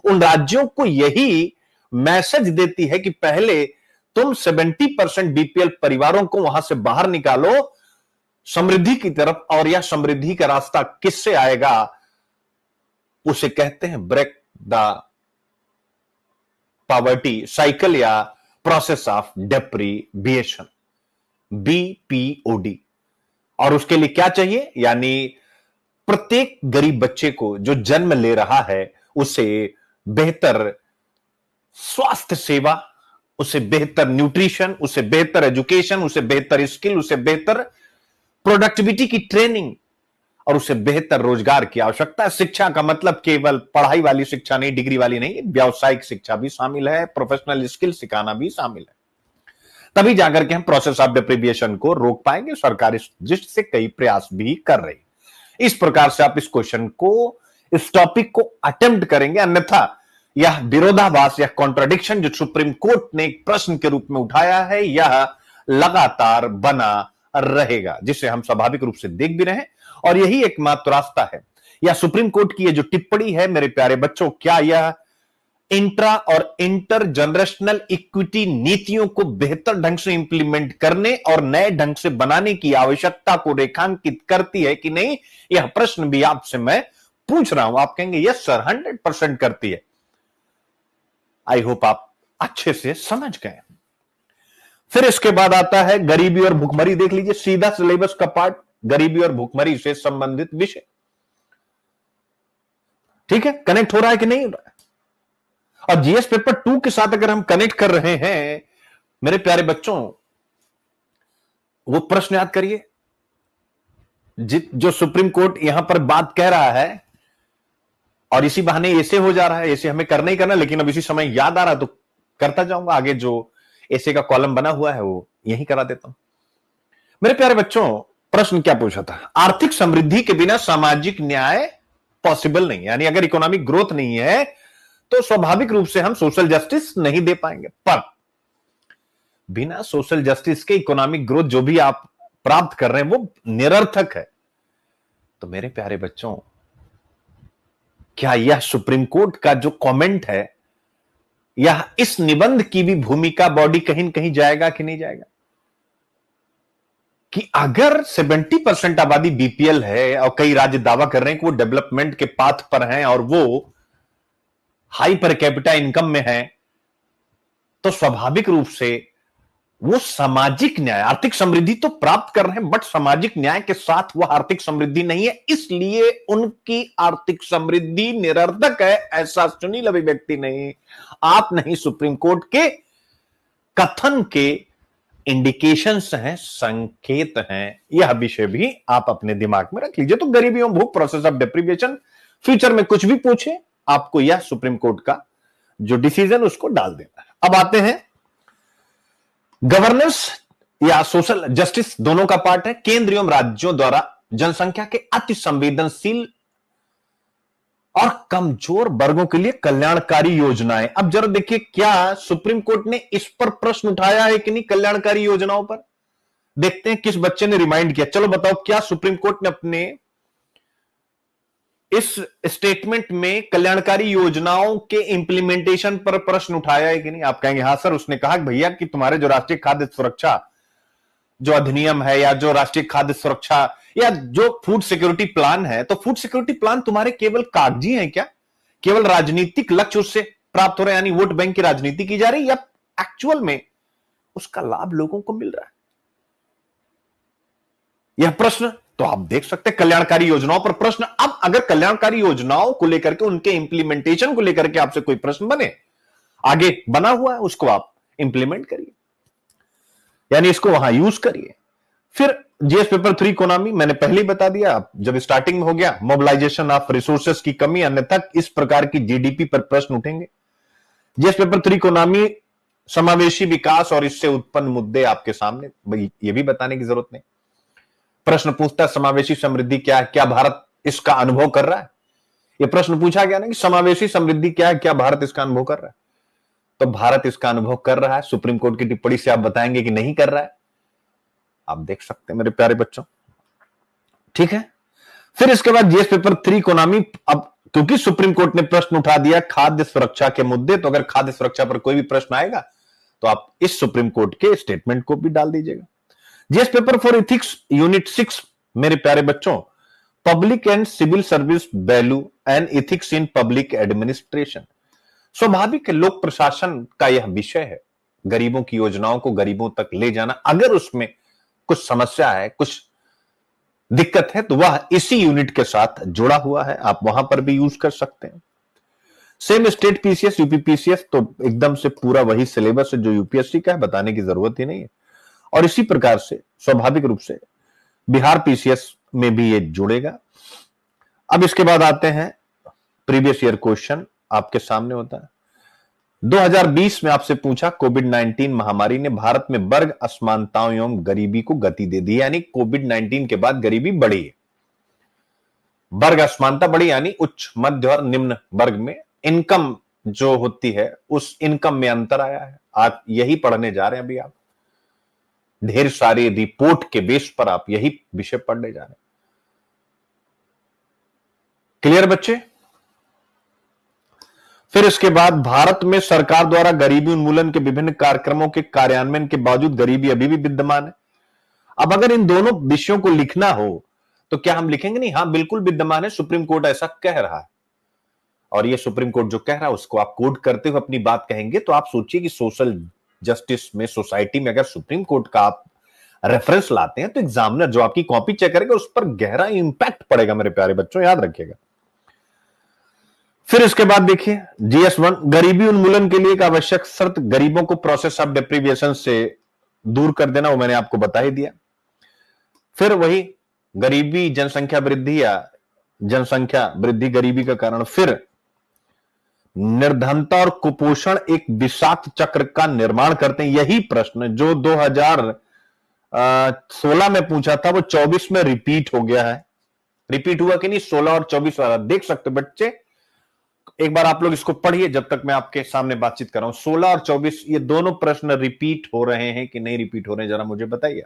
उन राज्यों को यही मैसेज देती है कि पहले तुम 70% बीपीएल परिवारों को वहां से बाहर निकालो समृद्धि की तरफ, और यह समृद्धि का रास्ता किससे आएगा? उसे कहते हैं ब्रेक द पॉवर्टी साइकिल या प्रोसेस ऑफ डेप्रिविएशन, बीपीओडी। और उसके लिए क्या चाहिए? यानी प्रत्येक गरीब बच्चे को जो जन्म ले रहा है उसे बेहतर स्वास्थ्य सेवा, उसे बेहतर न्यूट्रिशन, उसे बेहतर एजुकेशन, उसे बेहतर स्किल, उसे बेहतर प्रोडक्टिविटी की ट्रेनिंग और उसे बेहतर रोजगार की आवश्यकता है। शिक्षा का मतलब केवल पढ़ाई वाली शिक्षा नहीं, डिग्री वाली नहीं, व्यावसायिक शिक्षा भी शामिल है, प्रोफेशनल स्किल सिखाना भी शामिल है। तभी जाकर के हम प्रोसेस ऑफ डेप्रिविएशन को रोक पाएंगे। सरकार इस दृष्टि से कई प्रयास भी कर रही। इस प्रकार से आप इस क्वेश्चन को, इस टॉपिक को अटेम्प्ट करेंगे, अन्यथा यह विरोधाभास या कॉन्ट्राडिक्शन जो सुप्रीम कोर्ट ने एक प्रश्न के रूप में उठाया है, यह लगातार बना रहेगा, जिसे हम स्वाभाविक रूप से देख भी रहे हैं। और यही एकमात्र रास्ता है। या सुप्रीम कोर्ट की ये जो टिप्पणी है मेरे प्यारे बच्चों, क्या यह इंट्रा और इंटर जनरेशनल इक्विटी नीतियों को बेहतर ढंग से इंप्लीमेंट करने और नए ढंग से बनाने की आवश्यकता को रेखांकित करती है कि नहीं? यह प्रश्न भी आपसे मैं पूछ रहा हूं। आप कहेंगे यस सर, 100% करती है। आई होप आप अच्छे से समझ गए। फिर इसके बाद आता है गरीबी और भुखमरी। देख लीजिए, सीधा सिलेबस का पार्ट, गरीबी और भुखमरी से संबंधित विषय। ठीक है, कनेक्ट हो रहा है कि नहीं हो रहा है? और जीएस पेपर 2 के साथ अगर हम कनेक्ट कर रहे हैं मेरे प्यारे बच्चों, वो प्रश्न याद करिए जो सुप्रीम कोर्ट यहां पर बात कह रहा है, और इसी बहाने ऐसे हो जा रहा है। ऐसे हमें करना ही करना, लेकिन अब इसी समय याद आ रहा तो करता जाऊंगा। आगे जो ऐसे का कॉलम बना हुआ है वो यही करा देता हूं। मेरे प्यारे बच्चों, प्रश्न क्या पूछा था? आर्थिक समृद्धि के बिना सामाजिक न्याय पॉसिबल नहीं, यानी अगर इकोनॉमिक ग्रोथ नहीं है तो स्वाभाविक रूप से हम सोशल जस्टिस नहीं दे पाएंगे। पर बिना सोशल जस्टिस के इकोनॉमिक ग्रोथ जो भी आप प्राप्त कर रहे हैं वो निरर्थक है। तो मेरे प्यारे बच्चों, क्या यह सुप्रीम कोर्ट का जो कमेंट है, यह इस निबंध की भी भूमिका बॉडी कहीं न कहीं जाएगा कि नहीं जाएगा? कि अगर 70% आबादी बीपीएल है और कई राज्य दावा कर रहे हैं कि वो डेवलपमेंट के पाथ पर हैं और वो हाई पर कैपिटा इनकम में है, तो स्वाभाविक रूप से वो सामाजिक न्याय, आर्थिक समृद्धि तो प्राप्त कर रहे हैं, बट सामाजिक न्याय के साथ वह आर्थिक समृद्धि नहीं है, इसलिए उनकी आर्थिक समृद्धि निरर्थक है। ऐसा सुनील अभिव्यक्ति नहीं, आप नहीं, सुप्रीम कोर्ट के कथन के इंडिकेशंस हैं, संकेत हैं। यह विषय भी आप अपने दिमाग में रख लीजिए। तो गरीबी एवं भूख, प्रोसेस ऑफ डिप्रीविएशन, फ्यूचर में कुछ भी पूछे आपको यह सुप्रीम कोर्ट का जो डिसीजन उसको डाल देना है। अब आते हैं गवर्नेंस या सोशल जस्टिस, दोनों का पार्ट है। केंद्र एवं राज्यों द्वारा जनसंख्या के अति संवेदनशील और कमजोर वर्गों के लिए कल्याणकारी योजनाएं। अब जरा देखिए, क्या सुप्रीम कोर्ट ने इस पर प्रश्न उठाया है कि नहीं? कल्याणकारी योजनाओं पर देखते हैं किस बच्चे ने रिमाइंड किया। चलो बताओ, क्या सुप्रीम कोर्ट ने अपने इस स्टेटमेंट में कल्याणकारी योजनाओं के इंप्लीमेंटेशन पर प्रश्न उठाया है कि नहीं? आप कहेंगे हाँ सर, उसने कहा भैया कि तुम्हारे जो राष्ट्रीय खाद्य सुरक्षा जो अधिनियम है या जो राष्ट्रीय खाद्य सुरक्षा या जो फूड सिक्योरिटी प्लान है, तो फूड सिक्योरिटी प्लान तुम्हारे केवल कागजी है क्या? केवल राजनीतिक लक्ष्य उससे प्राप्त हो रहे हैं, यानी वोट बैंक की राजनीति की जा रही, या एक्चुअल में उसका लाभ लोगों को मिल रहा है? यह प्रश्न तो आप देख सकते हैं कल्याणकारी योजनाओं पर प्रश्न। अब अगर कल्याणकारी योजनाओं को लेकर के, उनके इंप्लीमेंटेशन को लेकर के आपसे कोई प्रश्न बने, आगे बना हुआ है उसको आप इंप्लीमेंट करिए, यानी इसको वहां यूज करिए। फिर जीएस पेपर 3 इकोनॉमी, मैंने पहले ही बता दिया, जब स्टार्टिंग में हो गया मोबिलाइजेशन ऑफ रिसोर्सेस की कमी, अन्यथा इस प्रकार की जीडीपी पर प्रश्न उठेंगे। जीएस पेपर 3 इकोनॉमी, समावेशी विकास और इससे उत्पन्न मुद्दे आपके सामने, भाई ये भी बताने की जरूरत नहीं। प्रश्न पूछता है समावेशी समृद्धि क्या है, क्या भारत इसका अनुभव कर रहा है? यह प्रश्न पूछा गया ना कि समावेशी समृद्धि क्या है, क्या भारत इसका अनुभव कर रहा है? तो भारत इसका अनुभव कर रहा है। सुप्रीम कोर्ट की टिप्पणी से आप बताएंगे कि नहीं कर रहा है, आप देख सकते हैं मेरे प्यारे बच्चों, ठीक है। फिर इसके बाद जीएस पेपर 3 इकोनॉमी, अब क्योंकि सुप्रीम कोर्ट ने प्रश्न उठा दिया खाद्य सुरक्षा के मुद्दे, तो अगर खाद्य सुरक्षा पर कोई भी प्रश्न आएगा तो आप इस सुप्रीम कोर्ट के स्टेटमेंट को भी डाल दीजिएगा। GS paper for ethics unit 6, मेरे प्यारे बच्चों, public and civil service value and ethics in public administration. स्वाभाविक लोक प्रशासन का यह विषय है, गरीबों की योजनाओं को गरीबों तक ले जाना। अगर उसमें कुछ समस्या है, कुछ दिक्कत है, तो वह इसी यूनिट के साथ जुड़ा हुआ है, आप वहां पर भी यूज कर सकते हैं। सेम स्टेट पीसीएस, यूपीपीसीएस, तो एकदम से पूरा वही सिलेबस है जो यूपीएससी का है, बताने की जरूरत ही नहीं है। और इसी प्रकार से स्वाभाविक रूप से बिहार पीसीएस में भी ये जुड़ेगा। अब इसके बाद आते हैं प्रीवियस ईयर क्वेश्चन, आपके सामने होता है। 2020 में आपसे पूछा, कोविड-19 महामारी ने भारत में वर्ग असमानताओं एवं गरीबी को गति दे दी, यानी कोविड-19 के बाद गरीबी बढ़ी है, वर्ग असमानता बढ़ी, यानी उच्च, मध्य और निम्न वर्ग में इनकम जो होती है उस इनकम में अंतर आया है। आप यही पढ़ने जा रहे हैं, अभी आप ढेर सारी रिपोर्ट के बेस पर आप यही विषय पढ़ने जा रहे हैं। क्लियर बच्चे? फिर इसके बाद भारत में सरकार द्वारा गरीबी उन्मूलन के विभिन्न कार्यक्रमों के कार्यान्वयन के बावजूद गरीबी अभी भी विद्यमान है। अब अगर इन दोनों विषयों को लिखना हो तो क्या हम लिखेंगे नहीं, हां बिल्कुल विद्यमान है, सुप्रीम कोर्ट ऐसा कह रहा है, और ये सुप्रीम कोर्ट जो कह रहा है उसको आप कोट करते हुए अपनी बात कहेंगे, तो आप सोचिए कि सोशल जस्टिस में, सोसाइटी में अगर सुप्रीम कोर्ट का आप रेफरेंस लाते हैं तो एग्जामिनर जो आपकी कॉपी चेक करेगा उस पर गहरा इंपैक्ट पड़ेगा, मेरे प्यारे बच्चों, याद रखिएगा। फिर इसके बाद देखिए GS1, गरीबी उन्मूलन के लिए एक आवश्यक शर्त गरीबों को प्रोसेस ऑफ डिप्रीविएशन से दूर कर देना, वो मैंने आपको बता ही दिया। फिर वही गरीबी जनसंख्या वृद्धि या जनसंख्या वृद्धि गरीबी का कारण। फिर निर्धनता और कुपोषण एक विषाक्त चक्र का निर्माण करते हैं, यही प्रश्न जो 16 में पूछा था, वो 24 में रिपीट हो गया है। रिपीट हुआ कि नहीं 16 और 24 वाला, देख सकते बच्चे, एक बार आप लोग इसको पढ़िए जब तक मैं आपके सामने बातचीत कर रहा हूं। 16 और 24 ये दोनों प्रश्न रिपीट हो रहे हैं कि नहीं रिपीट हो रहे हैं, जरा मुझे बताइए।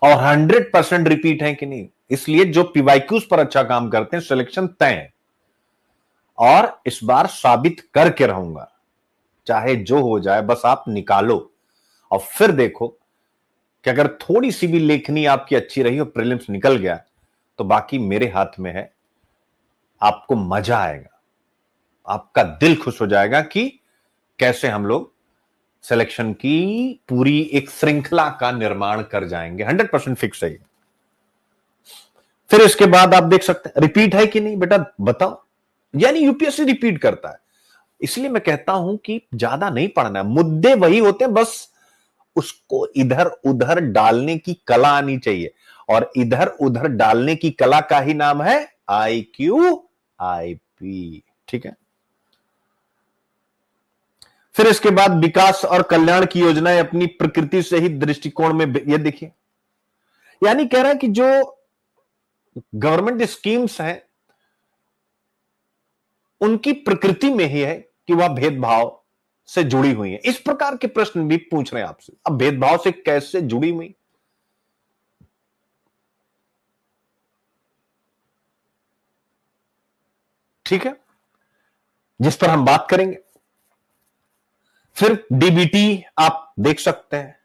और 100% रिपीट है कि नहीं। इसलिए जो पीवाईक्यूज पर अच्छा काम करते हैं सिलेक्शन तय है, और इस बार साबित करके रहूंगा, चाहे जो हो जाए, बस आप निकालो और फिर देखो कि अगर थोड़ी सी भी लेखनी आपकी अच्छी रही और प्रीलिम्स निकल गया तो बाकी मेरे हाथ में है। आपको मजा आएगा, आपका दिल खुश हो जाएगा कि कैसे हम लोग सिलेक्शन की पूरी एक श्रृंखला का निर्माण कर जाएंगे। 100% फिक्स है। फिर इसके बाद आप देख सकते हैं रिपीट है कि नहीं बेटा बताओ, यानी यूपीएससी रिपीट करता है। इसलिए मैं कहता हूं कि ज्यादा नहीं पढ़ना है, मुद्दे वही होते हैं, बस उसको इधर उधर डालने की कला आनी चाहिए, और इधर उधर डालने की कला का ही नाम है IQ IP। ठीक है। फिर इसके बाद विकास और कल्याण की योजनाएं अपनी प्रकृति से ही दृष्टिकोण में, ये देखिए, यानी कह रहा है कि जो गवर्नमेंट स्कीम्स हैं उनकी प्रकृति में ही है कि वह भेदभाव से जुड़ी हुई है। इस प्रकार के प्रश्न भी पूछ रहे हैं आपसे। अब भेदभाव से कैसे जुड़ी हुई, ठीक है, जिस पर हम बात करेंगे। फिर डीबीटी आप देख सकते हैं।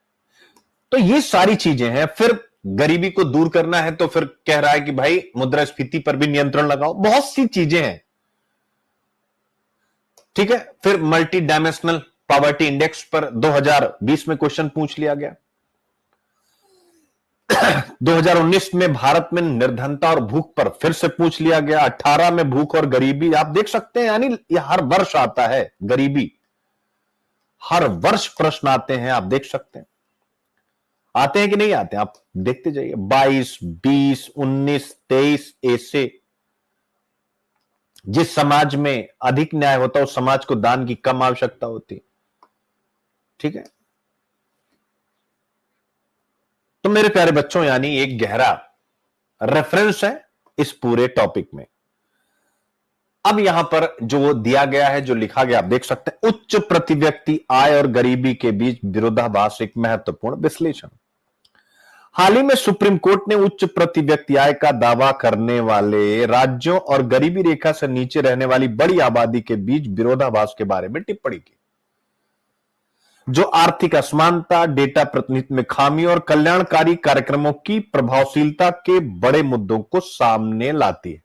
तो ये सारी चीजें हैं। फिर गरीबी को दूर करना है तो फिर कह रहा है कि भाई मुद्रास्फीति पर भी नियंत्रण लगाओ, बहुत सी चीजें हैं। ठीक है। फिर मल्टी डायमेंशनल पॉवर्टी इंडेक्स पर 2020 में क्वेश्चन पूछ लिया गया। 2019 में भारत में निर्धनता और भूख पर फिर से पूछ लिया गया। 18 में भूख और गरीबी आप देख सकते हैं, यानी यह हर वर्ष आता है। गरीबी हर वर्ष प्रश्न आते हैं, आप देख सकते हैं। आते हैं कि नहीं आते हैं, आप देखते जाइए। 22, 20, 19, 23 ऐसे जिस समाज में अधिक न्याय होता है उस समाज को दान की कम आवश्यकता होती। ठीक है। तो मेरे प्यारे बच्चों, यानी एक गहरा रेफरेंस है इस पूरे टॉपिक में। अब यहां पर जो दिया गया है, जो लिखा गया, आप देख सकते हैं। उच्च प्रति व्यक्ति आय और गरीबी के बीच विरोधाभास, एक महत्वपूर्ण विश्लेषण। हाल ही में सुप्रीम कोर्ट ने उच्च प्रति व्यक्ति आय का दावा करने वाले राज्यों और गरीबी रेखा से नीचे रहने वाली बड़ी आबादी के बीच विरोधाभास के बारे में टिप्पणी की, जो आर्थिक असमानता, डेटा प्रतिनिधित्व में खामी और कल्याणकारी कार्यक्रमों की प्रभावशीलता के बड़े मुद्दों को सामने लाती है।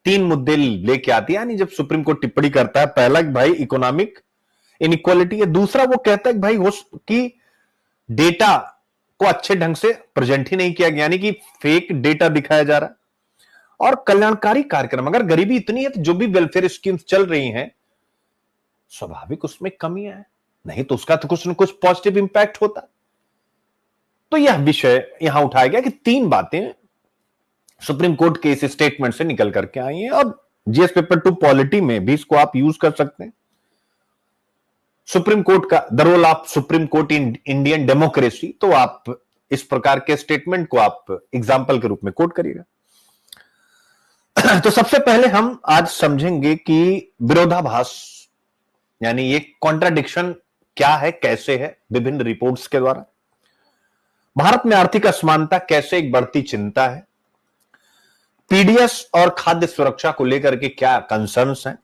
3 मुद्दे लेके आती है। यानी जब सुप्रीम कोर्ट टिप्पणी करता है, पहला कि भाई इकोनॉमिक इनइक्वालिटी है, दूसरा वो कहता है कि भाई कि डेटा को अच्छे ढंग से प्रेजेंट ही नहीं किया गया, यानी कि फेक डेटा दिखाया जा रहा है, और कल्याणकारी कार्यक्रम, अगर गरीबी इतनी है तो जो भी वेलफेयर स्कीम्स चल रही हैं स्वाभाविक उसमें कमियां है, नहीं तो उसका तो कुछ न कुछ पॉजिटिव इंपैक्ट होता। तो यह विषय यहां उठाया गया कि 3 बातें सुप्रीम कोर्ट के इस स्टेटमेंट से निकल करके आई हैं, और जीएस पेपर 2 पॉलिटी में भी इसको आप यूज कर सकते हैं। सुप्रीम कोर्ट का the role of Supreme Court in Indian democracy, तो आप इस प्रकार के स्टेटमेंट को आप एग्जाम्पल के रूप में कोट करिएगा। तो सबसे पहले हम आज समझेंगे कि विरोधाभास यानी ये कॉन्ट्राडिक्शन क्या है, कैसे है, विभिन्न रिपोर्ट्स के द्वारा। भारत में आर्थिक असमानता कैसे एक बढ़ती चिंता है, पीडीएस और खाद्य सुरक्षा को लेकर के क्या कंसर्न्स हैं,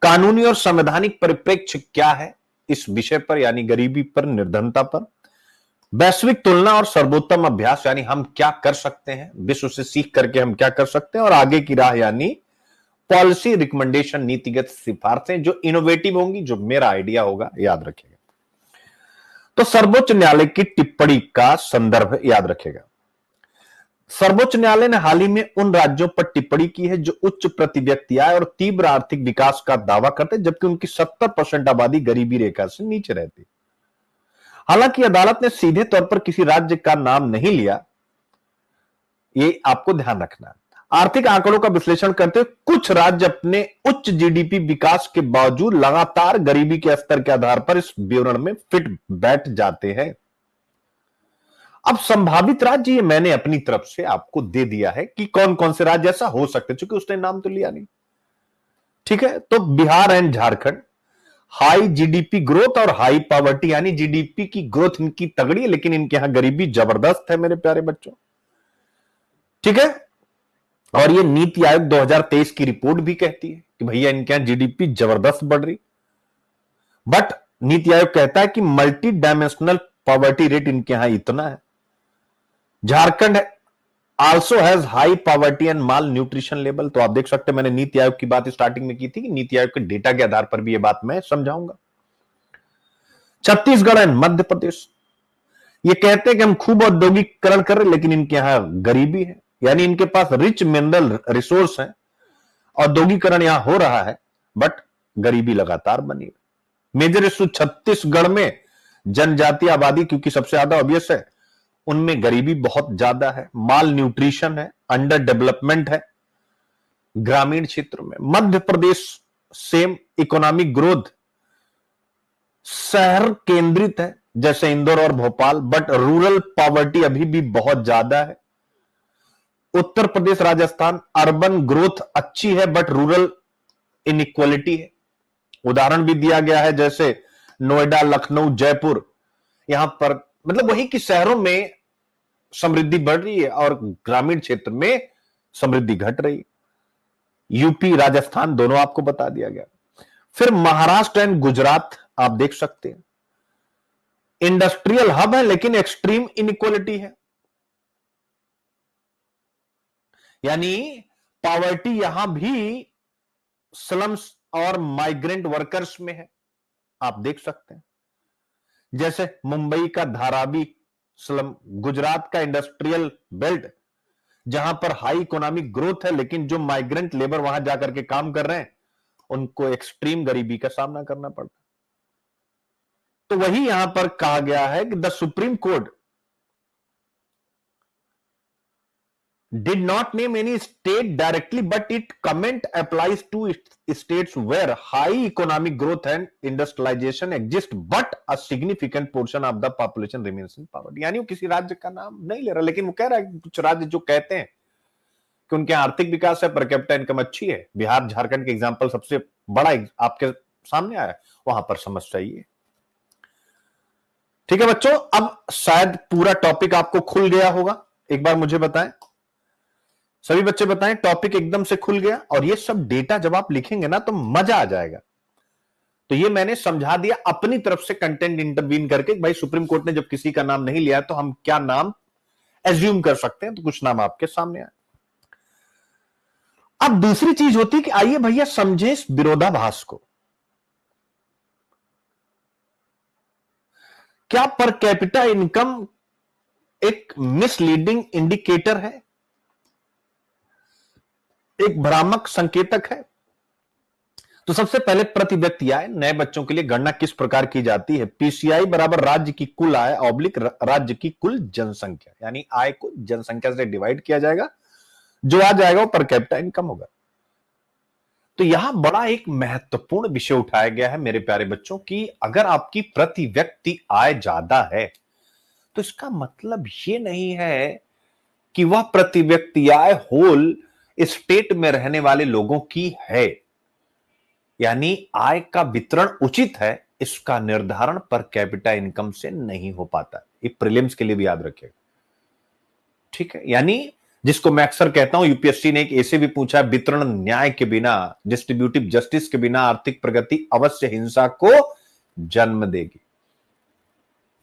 कानूनी और संवैधानिक परिप्रेक्ष्य क्या है इस विषय पर, यानी गरीबी पर, निर्धनता पर, वैश्विक तुलना और सर्वोत्तम अभ्यास, यानी हम क्या कर सकते हैं, विश्व से सीख करके हम क्या कर सकते हैं, और आगे की राह यानी पॉलिसी रिकमेंडेशन, नीतिगत सिफारिशें जो इनोवेटिव होंगी, जो मेरा आइडिया होगा, याद रखिएगा। तो सर्वोच्च न्यायालय की टिप्पणी का संदर्भ याद रखेगा। सर्वोच्च न्यायालय ने हाल ही में उन राज्यों पर टिप्पणी की है जो उच्च प्रति व्यक्ति आय और तीव्र आर्थिक विकास का दावा करते, जबकि उनकी 70% आबादी गरीबी रेखा से नीचे रहती। हालांकि अदालत ने सीधे तौर पर किसी राज्य का नाम नहीं लिया, ये आपको ध्यान रखना है। आर्थिक आंकड़ों का विश्लेषण करते हुए कुछ राज्य अपने उच्च जीडीपी विकास के बावजूद लगातार गरीबी के स्तर के आधार पर इस विवरण में फिट बैठ जाते हैं। अब संभावित राज्य ये मैंने अपनी तरफ से आपको दे दिया है कि कौन कौन से राज्य ऐसा हो सकते, क्योंकि उसने नाम तो लिया नहीं। ठीक है, तो Bihar and Jharkhand high GDP growth और हाई पॉवर्टी, यानी जीडीपी की ग्रोथ इनकी तगड़ी है लेकिन इनके यहां गरीबी जबरदस्त है मेरे प्यारे बच्चों। ठीक है, और ये नीति आयोग 2023 की रिपोर्ट भी कहती है कि भैया इनके यहां जीडीपी जबरदस्त बढ़ रही, बट नीति आयोग कहता है कि मल्टी डायमेंशनल पॉवर्टी रेट इनके यहां इतना है। Jharkhand also has high poverty and mall nutrition level. तो आप देख सकते हैं, मैंने नीति आयोग की बात स्टार्टिंग में की थी कि नीति आयोग के डेटा के आधार पर भी यह बात मैं समझाऊंगा। छत्तीसगढ़ एंड मध्य प्रदेश ये कहते हैं कि हम खूब औद्योगिकरण कर रहे, लेकिन इनके यहां गरीबी है, यानी इनके पास रिच मिनरल रिसोर्स है, औद्योगिकरण यहां हो रहा है, बट गरीबी लगातार बनी है। मेजर इशू छत्तीसगढ़ में जनजातीय आबादी, क्योंकि सबसे ज्यादा ऑब्वियस है, उनमें गरीबी बहुत ज्यादा है, माल न्यूट्रिशन है, अंडर डेवलपमेंट है ग्रामीण क्षेत्र में। Madhya Pradesh same economic growth शहर केंद्रित है जैसे इंदौर और भोपाल, बट रूरल पॉवर्टी अभी भी बहुत ज्यादा है। उत्तर प्रदेश राजस्थान अर्बन ग्रोथ अच्छी है, बट रूरल इनइक्वालिटी है। उदाहरण भी दिया गया है जैसे नोएडा, लखनऊ, जयपुर, यहां पर मतलब वही कि शहरों में समृद्धि बढ़ रही है और ग्रामीण क्षेत्र में समृद्धि घट रही है। यूपी राजस्थान दोनों आपको बता दिया गया। फिर महाराष्ट्र एंड गुजरात आप देख सकते हैं, इंडस्ट्रियल हब है लेकिन एक्सट्रीम इनइक्वालिटी है, यानी पॉवर्टी यहां भी स्लम्स और माइग्रेंट वर्कर्स में है। आप देख सकते हैं जैसे मुंबई का धारावी स्लम, गुजरात का इंडस्ट्रियल बेल्ट जहां पर हाई इकोनॉमिक ग्रोथ है, लेकिन जो माइग्रेंट लेबर वहां जाकर के काम कर रहे हैं उनको एक्सट्रीम गरीबी का सामना करना पड़ता है। तो वही यहां पर कहा गया है कि the supreme court did not name any state directly, but its comment applies to states where high economic growth and industrialization exist, but a significant portion of the population remains in poverty। यानी वो किसी राज्य का नाम नहीं ले रहा, लेकिन वो कह रहा है कि कुछ राज्य जो कहते हैं कि उनके आर्थिक विकास है, पर कैपिटा इनकम अच्छी है, बिहार झारखंड के एग्जाम्पल सबसे बड़ा आपके सामने आया, वहां पर समस्या ये। ठीक है बच्चों, अब शायद पूरा टॉपिक आपको खुल गया होगा, एक बार मुझे बताएं, सभी बच्चे बताएं टॉपिक एकदम से खुल गया। और ये सब डेटा जब आप लिखेंगे ना तो मजा आ जाएगा। तो ये मैंने समझा दिया अपनी तरफ से कंटेंट इंटरवीन करके, भाई सुप्रीम कोर्ट ने जब किसी का नाम नहीं लिया तो हम क्या नाम एज्यूम कर सकते हैं, तो कुछ नाम आपके सामने आए। अब दूसरी चीज होती कि आइए भैया समझे इस विरोधाभास को। क्या पर कैपिटा इनकम एक मिसलीडिंग इंडिकेटर है, एक भ्रामक संकेतक है? तो सबसे पहले प्रति व्यक्ति आय नए बच्चों के लिए गणना किस प्रकार की जाती है? पीसीआई बराबर राज्य की कुल आय ऑब्लिक राज्य की कुल जनसंख्या, यानी आय को जनसंख्या से डिवाइड किया जाएगा, जो आ जाएगा वो पर कैपिटा इनकम होगा। तो यहां बड़ा एक महत्वपूर्ण विषय उठाया गया है मेरे प्यारे बच्चों की अगर आपकी प्रति व्यक्ति आय ज्यादा है तो इसका मतलब ये नहीं है कि वह प्रति व्यक्ति आय होल स्टेट में रहने वाले लोगों की है, यानी आय का वितरण उचित है, इसका निर्धारण पर कैपिटा इनकम से नहीं हो पाता। ये प्रीलिम्स के लिए भी याद रखिएगा, ठीक है। यानी जिसको मैं अक्सर कहता हूं, यूपीएससी ने एक ऐसे भी पूछा, वितरण न्याय के बिना, डिस्ट्रीब्यूटिव जस्टिस के बिना आर्थिक प्रगति अवश्य हिंसा को जन्म देगी।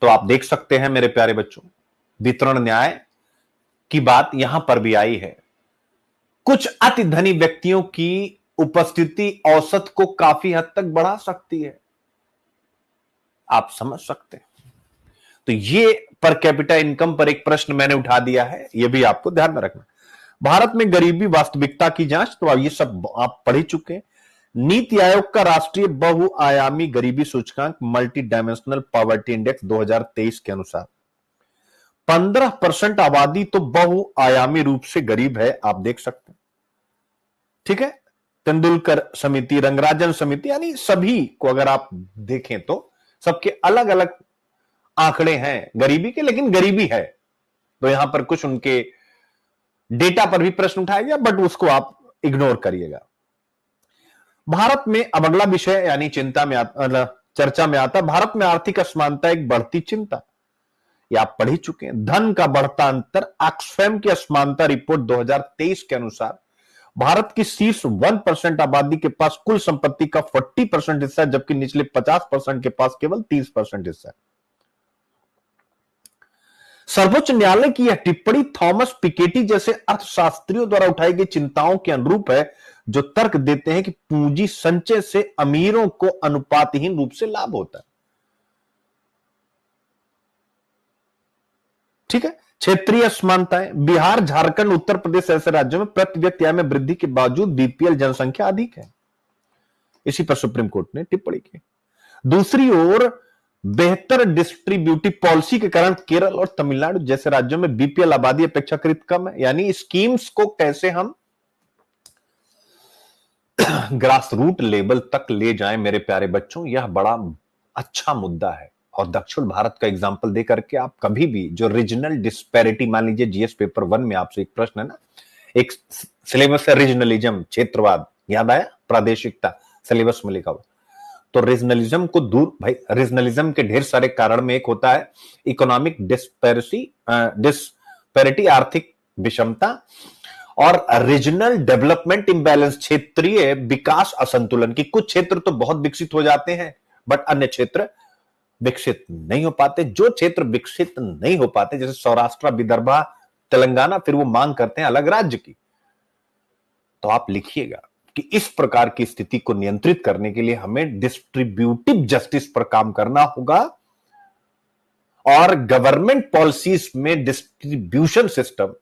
तो आप देख सकते हैं मेरे प्यारे बच्चों, वितरण न्याय की बात यहां पर भी आई है। कुछ अति धनी व्यक्तियों की उपस्थिति औसत को काफी हद तक बढ़ा सकती है, आप समझ सकते हैं। तो ये पर कैपिटा इनकम पर एक प्रश्न मैंने उठा दिया है, ये भी आपको ध्यान में रखना। भारत में गरीबी वास्तविकता की जांच, तो ये सब आप पढ़ ही चुके हैं। नीति आयोग का राष्ट्रीय बहुआयामी गरीबी सूचकांक मल्टी डायमेंशनल पॉवर्टी इंडेक्स 2023 के अनुसार 15% आबादी तो बहुआयामी रूप से गरीब है, आप देख सकते हैं, ठीक है। तेंदुलकर समिति, रंगराजन समिति, यानी सभी को अगर आप देखें तो सबके अलग अलग आंकड़े हैं गरीबी के, लेकिन गरीबी है। तो यहां पर कुछ उनके डेटा पर भी प्रश्न उठाया गया, बट उसको आप इग्नोर करिएगा। भारत में अब अगला विषय यानी चिंता में चर्चा में आता, भारत में आर्थिक असमानता एक बढ़ती चिंता। ये आप पढ़ ही चुके हैं। धन का बढ़ता अंतर, ऑक्सफैम की असमानता रिपोर्ट 2023 के अनुसार भारत की शीर्ष 1% आबादी के पास कुल संपत्ति का 40% हिस्सा है, जबकि निचले 50% के पास केवल 30% हिस्सा है। सर्वोच्च न्यायालय की यह टिप्पणी थॉमस पिकेटी जैसे अर्थशास्त्रियों द्वारा उठाई गई चिंताओं के अनुरूप है, जो तर्क देते हैं कि पूंजी संचय से अमीरों को अनुपातहीन रूप से लाभ होता है। ठीक है। क्षेत्रीय असमानताएं, बिहार, झारखंड, उत्तर प्रदेश ऐसे राज्यों में प्रति व्यक्ति आय में वृद्धि के बावजूद बीपीएल जनसंख्या अधिक है। इसी पर सुप्रीम कोर्ट ने टिप्पणी की। दूसरी ओर बेहतर डिस्ट्रीब्यूटिव पॉलिसी के कारण केरल और तमिलनाडु जैसे राज्यों में बीपीएल आबादी अपेक्षाकृत कम है। यानी स्कीम्स को कैसे हम ग्रास रूट लेवल तक ले जाएं, मेरे प्यारे बच्चों, यह बड़ा अच्छा मुद्दा है। और दक्षिण भारत का एग्जांपल दे करके आप कभी भी जो रीजनल डिस्पैरिटी, मान लीजिए जीएस पेपर 1 में आपसे एक प्रश्न है ना, एक सिलेबस है रीजनलिज्म, क्षेत्रवाद, याद आया, प्रादेशिकता सिलेबस में लिखा हुआ। तो रीजनलिज्म को दूर, भाई रीजनलिज्म के ढेर सारे कारण में एक होता है इकोनॉमिक डिस्पैरिटी, आर्थिक विषमता, और रीजनल डेवलपमेंट इंबैलेंस, क्षेत्रीय विकास असंतुलन की। कुछ क्षेत्र तो बहुत विकसित हो जाते हैं, बट अन्य क्षेत्र विकसित नहीं हो पाते। जो क्षेत्र विकसित नहीं हो पाते, जैसे सौराष्ट्र, विदर्भा, तेलंगाना, फिर वो मांग करते हैं अलग राज्य की। तो आप लिखिएगा कि इस प्रकार की स्थिति को नियंत्रित करने के लिए हमें डिस्ट्रीब्यूटिव जस्टिस पर काम करना होगा और गवर्नमेंट पॉलिसीज में डिस्ट्रीब्यूशन सिस्टम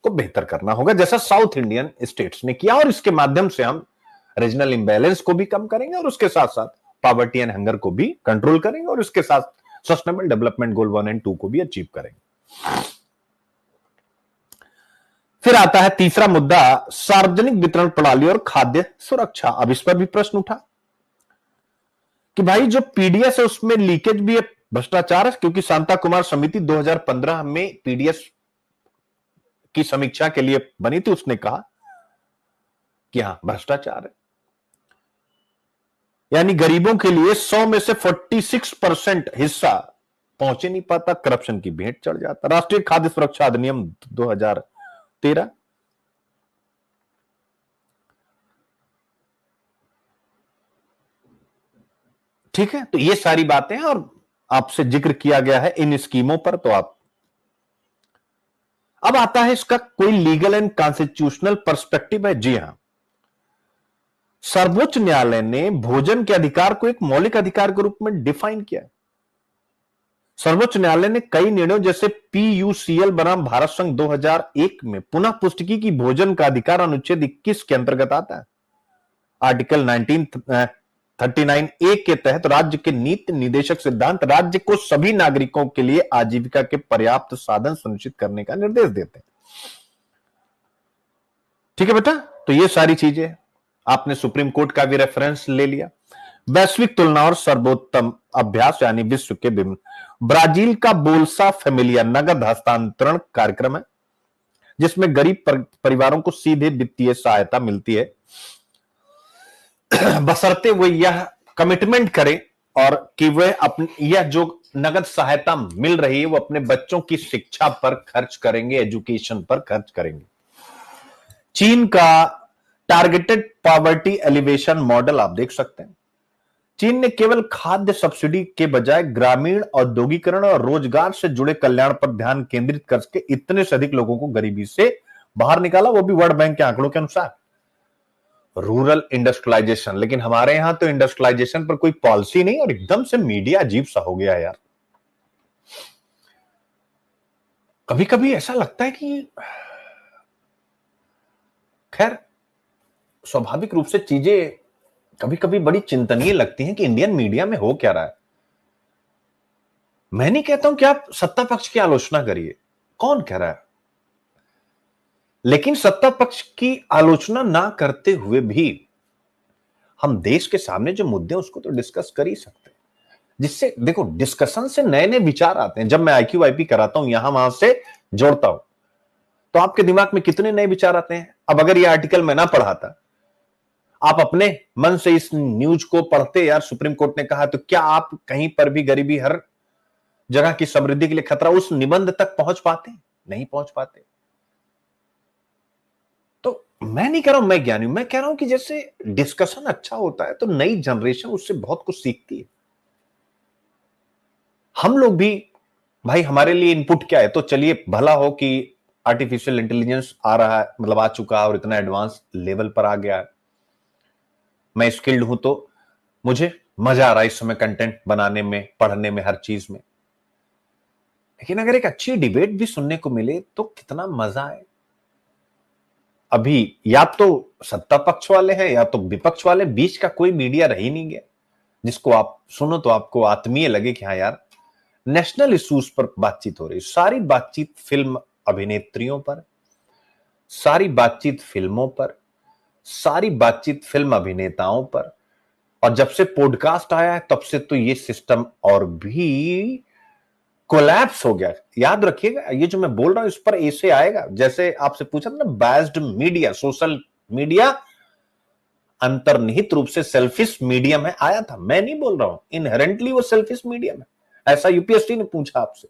को बेहतर करना होगा, जैसा साउथ इंडियन स्टेट्स ने किया। और इसके माध्यम से हम रीजनल इंबैलेंस को भी कम करेंगे और उसके साथ साथ पॉवर्टी एंड हंगर को भी कंट्रोल करेंगे और उसके साथ सस्टेनेबल डेवलपमेंट गोल 1 और 2 को भी अचीव करेंगे। फिर आता है तीसरा मुद्दा, सार्वजनिक वितरण प्रणाली और खाद्य सुरक्षा। अब इस पर भी प्रश्न उठा कि भाई जो पीडीएस है उसमें लीकेज भी है, भ्रष्टाचार है, क्योंकि शांता कुमार समिति 2015 में पीडीएस की समीक्षा के लिए बनी थी। उसने कहा कि हां भ्रष्टाचार है, यानी गरीबों के लिए 100 में से 46% हिस्सा पहुंचे नहीं पाता, करप्शन की भेंट चढ़ जाता। राष्ट्रीय खाद्य सुरक्षा अधिनियम 2013, ठीक है। तो ये सारी बातें और आपसे जिक्र किया गया है इन स्कीमों पर। तो आप, अब आता है इसका कोई लीगल एंड कॉन्स्टिट्यूशनल पर्सपेक्टिव है। जी हां, सर्वोच्च न्यायालय ने भोजन के अधिकार को एक मौलिक अधिकार के रूप में डिफाइन किया। सर्वोच्च न्यायालय ने कई निर्णयों जैसे पीयूसीएल बनाम भारत संघ 2001 में पुनः पुष्टि की कि भोजन का अधिकार अनुच्छेद 21 के अंतर्गत आता है। आर्टिकल 1939 ए के तहत राज्य के नीति निदेशक सिद्धांत राज्य को सभी नागरिकों के लिए आजीविका के पर्याप्त साधन सुनिश्चित करने का निर्देश देते हैं। ठीक है बेटा, तो ये सारी चीजें आपने सुप्रीम कोर्ट का भी रेफरेंस ले लिया। वैश्विक तुलना और सर्वोत्तम अभ्यास यानी विश्व के विभिन्न, ब्राजील का बोल्सा फैमिलिया नगद हस्तांतरण कार्यक्रम है, जिसमें गरीब परिवारों को सीधे वित्तीय सहायता मिलती है, बशर्ते वो यह कमिटमेंट करें और कि वह अपनी यह जो नगद सहायता मिल रही है वो अपने बच्चों की शिक्षा पर खर्च करेंगे, एजुकेशन पर खर्च करेंगे। चीन का टारगेटेड पॉवर्टी एलिवेशन मॉडल आप देख सकते हैं। चीन ने केवल खाद्य सब्सिडी के बजाय ग्रामीण औद्योगिकरण और रोजगार से जुड़े कल्याण पर ध्यान केंद्रित करके इतने से अधिक लोगों को गरीबी से बाहर निकाला, वो भी वर्ल्ड बैंक के आंकड़ों के अनुसार। रूरल इंडस्ट्रियलाइजेशन, लेकिन हमारे यहां तो इंडस्ट्रियलाइजेशन पर कोई पॉलिसी नहीं और एकदम से मीडिया अजीब सा हो गया यार। कभी कभी ऐसा लगता है कि खैर स्वाभाविक रूप से चीजें कभी कभी बड़ी चिंतनीय लगती हैं कि इंडियन मीडिया में हो क्या रहा है। मैं नहीं कहता हूं कि आप सत्ता पक्ष की आलोचना करिए, कौन कह रहा है, लेकिन सत्ता पक्ष की आलोचना ना करते हुए भी हम देश के सामने जो मुद्दे हैं उसको तो डिस्कस कर ही सकते हैं। जिससे देखो डिस्कशन से नए नए विचार आते हैं। जब मैं IQ वाईपी कराता हूं, यहां वहां से जोड़ता हूं, तो आपके दिमाग में कितने नए विचार आते हैं। अब अगर ये आर्टिकल मैं ना पढ़ाता, आप अपने मन से इस न्यूज को पढ़ते, यार सुप्रीम कोर्ट ने कहा, तो क्या आप कहीं पर भी गरीबी हर जगह की समृद्धि के लिए खतरा, उस निबंध तक पहुंच पाते? नहीं पहुंच पाते। तो मैं नहीं कह रहा हूं मैं ज्ञानी हूं, मैं कह रहा हूं कि जैसे डिस्कशन अच्छा होता है तो नई जनरेशन उससे बहुत कुछ सीखती है। हम लोग भी भाई, हमारे लिए इनपुट क्या है, तो चलिए भला हो कि आर्टिफिशियल इंटेलिजेंस आ रहा है, मतलब आ चुका है और इतना एडवांस लेवल पर आ गया है। मैं स्किल्ड हूं तो मुझे मजा आ रहा है इस समय कंटेंट बनाने में, पढ़ने में, हर चीज में। लेकिन अगर एक अच्छी डिबेट भी सुनने को मिले तो कितना मजा है। अभी या तो सत्ता पक्ष वाले हैं या तो विपक्ष वाले, बीच का कोई मीडिया रह ही नहीं गया जिसको आप सुनो तो आपको आत्मीय लगे कि हाँ यार, नेशनल इश्यूज पर बातचीत हो रही। सारी बातचीत फिल्म अभिनेत्रियों पर, सारी बातचीत फिल्मों पर, सारी बातचीत फिल्म अभिनेताओं पर। और जब से पॉडकास्ट आया है तब से तो ये सिस्टम और भी कोलैप्स हो गया। याद रखिएगा, ये जो मैं बोल रहा हूं इस पर ऐसे आएगा जैसे आपसे पूछा था ना, बायस्ड मीडिया, सोशल मीडिया अंतर्निहित रूप से सेल्फिश मीडियम है, आया था। मैं नहीं बोल रहा हूं इनहेरेंटली वो सेल्फिश मीडियम है, ऐसा यूपीएससी ने पूछा आपसे।